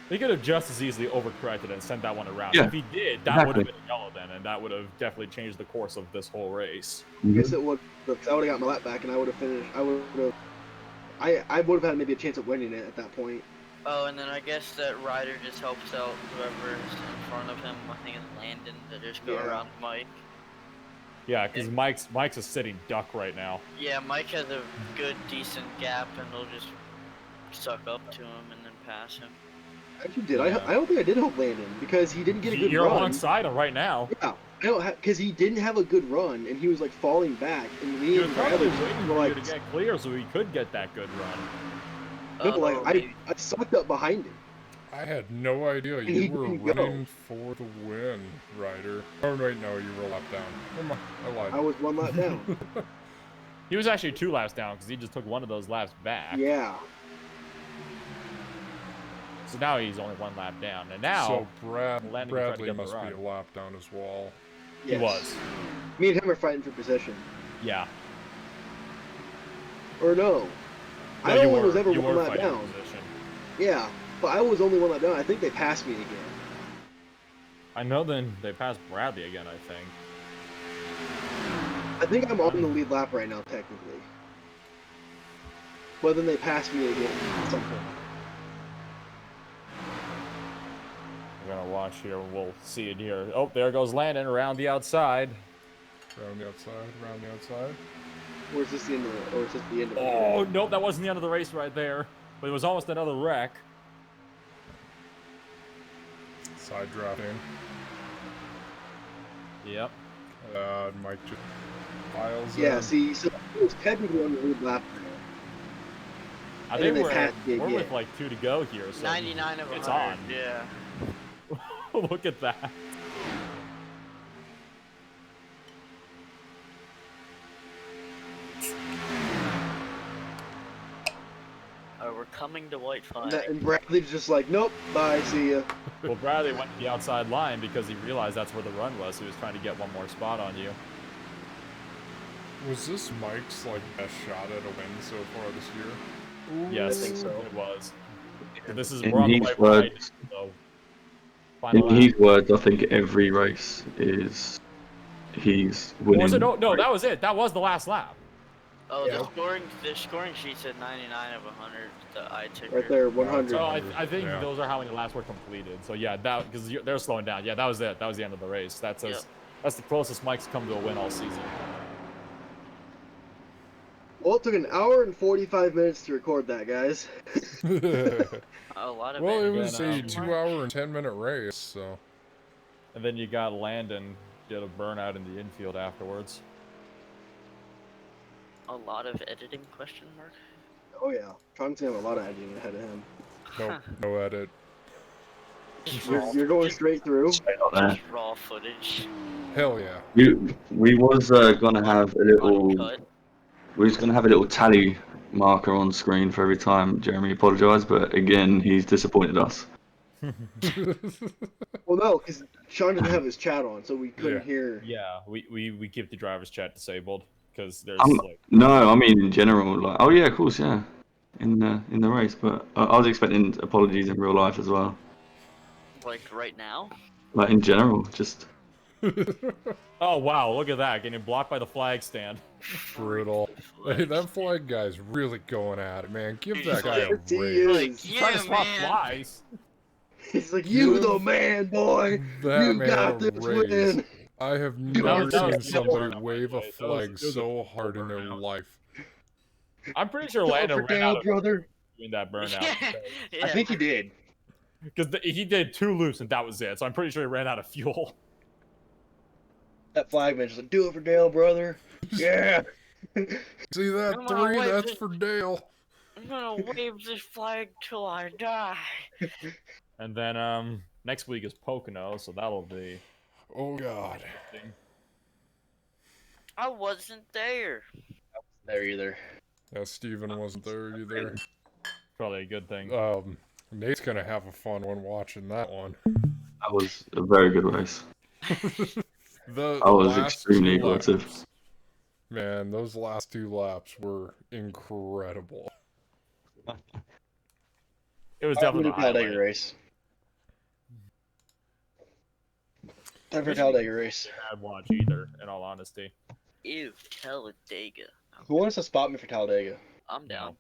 He could have just as easily overcorrected and sent that one around. Yeah, If he did, that would exactly. have been yellow then, and that would have definitely changed the course of this whole race. I guess it would. Because I would have got my lap back, and I would have finished. I would have had maybe a chance of winning it at that point. Oh, and then I guess that Ryder just helps out whoever's in front of him. I think it's Landon that just go Yeah. around Mike. Yeah, because Mike's a sitting duck right now. Yeah, Mike has a good, decent gap, and they'll just suck up to him and then pass him. I actually did. Yeah. I don't think I did help Landon because he didn't get a good You're run. alongside him right now. Yeah, I don't because he didn't have a good run and he was like falling back, and me He was and probably Bradley waiting were for you like, to get clear so he could get that good run. no, but, Oh, like maybe. I sucked up behind him. I had no idea he you were didn't go. running for the win, Ryder. Oh, wait, no, you were a lap down. Never mind, I lied. I was one lap down. He was actually 2 laps down because he just took one of those laps back. Yeah. So now he's only 1 lap down. And now So Landon tried to Bradley get the must be run. a lap down as well. He Yes. was. Me and him are fighting for position. Yeah. Or no. I No, don't you think was were- ever you one were lap fighting down. position. Yeah, but I was only one lap down. I think they passed me again. I know then they passed Bradley again, I think. I think I'm on the lead lap right now, technically. But then they passed me again at some point. We're gonna watch here. We'll see it here. Oh, there goes Landon around the outside. Around the outside. Or is this the end of the, or is this the end of the Oh, nope, that wasn't the end of the race right there. But it was almost another wreck. Side drafting. Yep. Mike just piles Yeah, in. see, so it was technically on the lead lap. I And think then they passed me we're again. with like 2 to go here. So 99 of 100. it's on. Yeah. Look at that. We're coming to white flag. And Bradley's just like, nope, bye, see ya. Well, Bradley went to the outside line because he realized that's where the run was. He was trying to get one more spot on you. Was this Mike's like best shot at a win so far this year? Yes, I think so. it was. So this is In we're on the his way for words- so final In lap. his words, I think every race is he's winning. Was it? No, that was it. That was the last lap. Oh, Yeah. the scoring sheet said 99 of 100. The iTicker. Right there, 100. So I think Yeah. those are how many laps were completed. So yeah, that because they're slowing down. Yeah, that was it. That was the end of the race. That's Yep. that's the closest Mike's come to a win all season. Well, it took an hour and 45 minutes to record that, guys. A lot of Well, it it. was a Yeah, no. 2-hour and 10-minute race, so. And then you got Landon did a burnout in the infield afterwards. A lot of editing, question mark? Oh, yeah. Trunk's gonna have a lot of editing ahead of him. No edit. You're going straight through? Just raw footage. Hell yeah. We was gonna have a little. Uncut. We was gonna have a little tally marker on screen for every time Jeremy apologised, but again, he's disappointed us. Well, no, because Sean didn't have his chat on, so we couldn't Yeah. hear. Yeah, we keep the driver's chat disabled because there's Um, like No, I mean in general. Like, oh yeah, of course, yeah, in the race. But I was expecting apologies in real life as well. Like right now? Like in general, just Oh wow, look at that, getting blocked by the flag stand. Brutal. Hey, that flag guy's really going at it, man. Give that guy a Yes, he raise. is. He's trying to Yeah, swap man. flies. He's like, you the Give man, boy. that You man got a this raise. win. I have That never was- seen that was somebody burnout, wave by a the way. flag It was a so hard in their burnout. life. I'm pretty sure Go Landon for ran Dale, out of brother. doing that burnout. Yeah, yeah. I think he did. Because he did 2 loops and that was it, so I'm pretty sure he ran out of fuel. That flagman's like, do it for Dale, brother. Yeah. See that I'm gonna 3? wave That's it. for Dale. I'm gonna wave this flag till I die. And then next week is Pocono, so that'll be Oh god. interesting. I wasn't there. There either. Yeah, Steven wasn't there either. Probably a good thing. Nate's gonna have a fun one watching that one. That was a very good race. The I was last extremely 2 laps, aggressive. man, those last 2 laps were incredible. It was I'm definitely gonna the do Talladega highlight. race. Time for Talladega race. Bad watch either, in all honesty. Ew, Talladega. Who wants to spot me for Talladega? I'm down. No.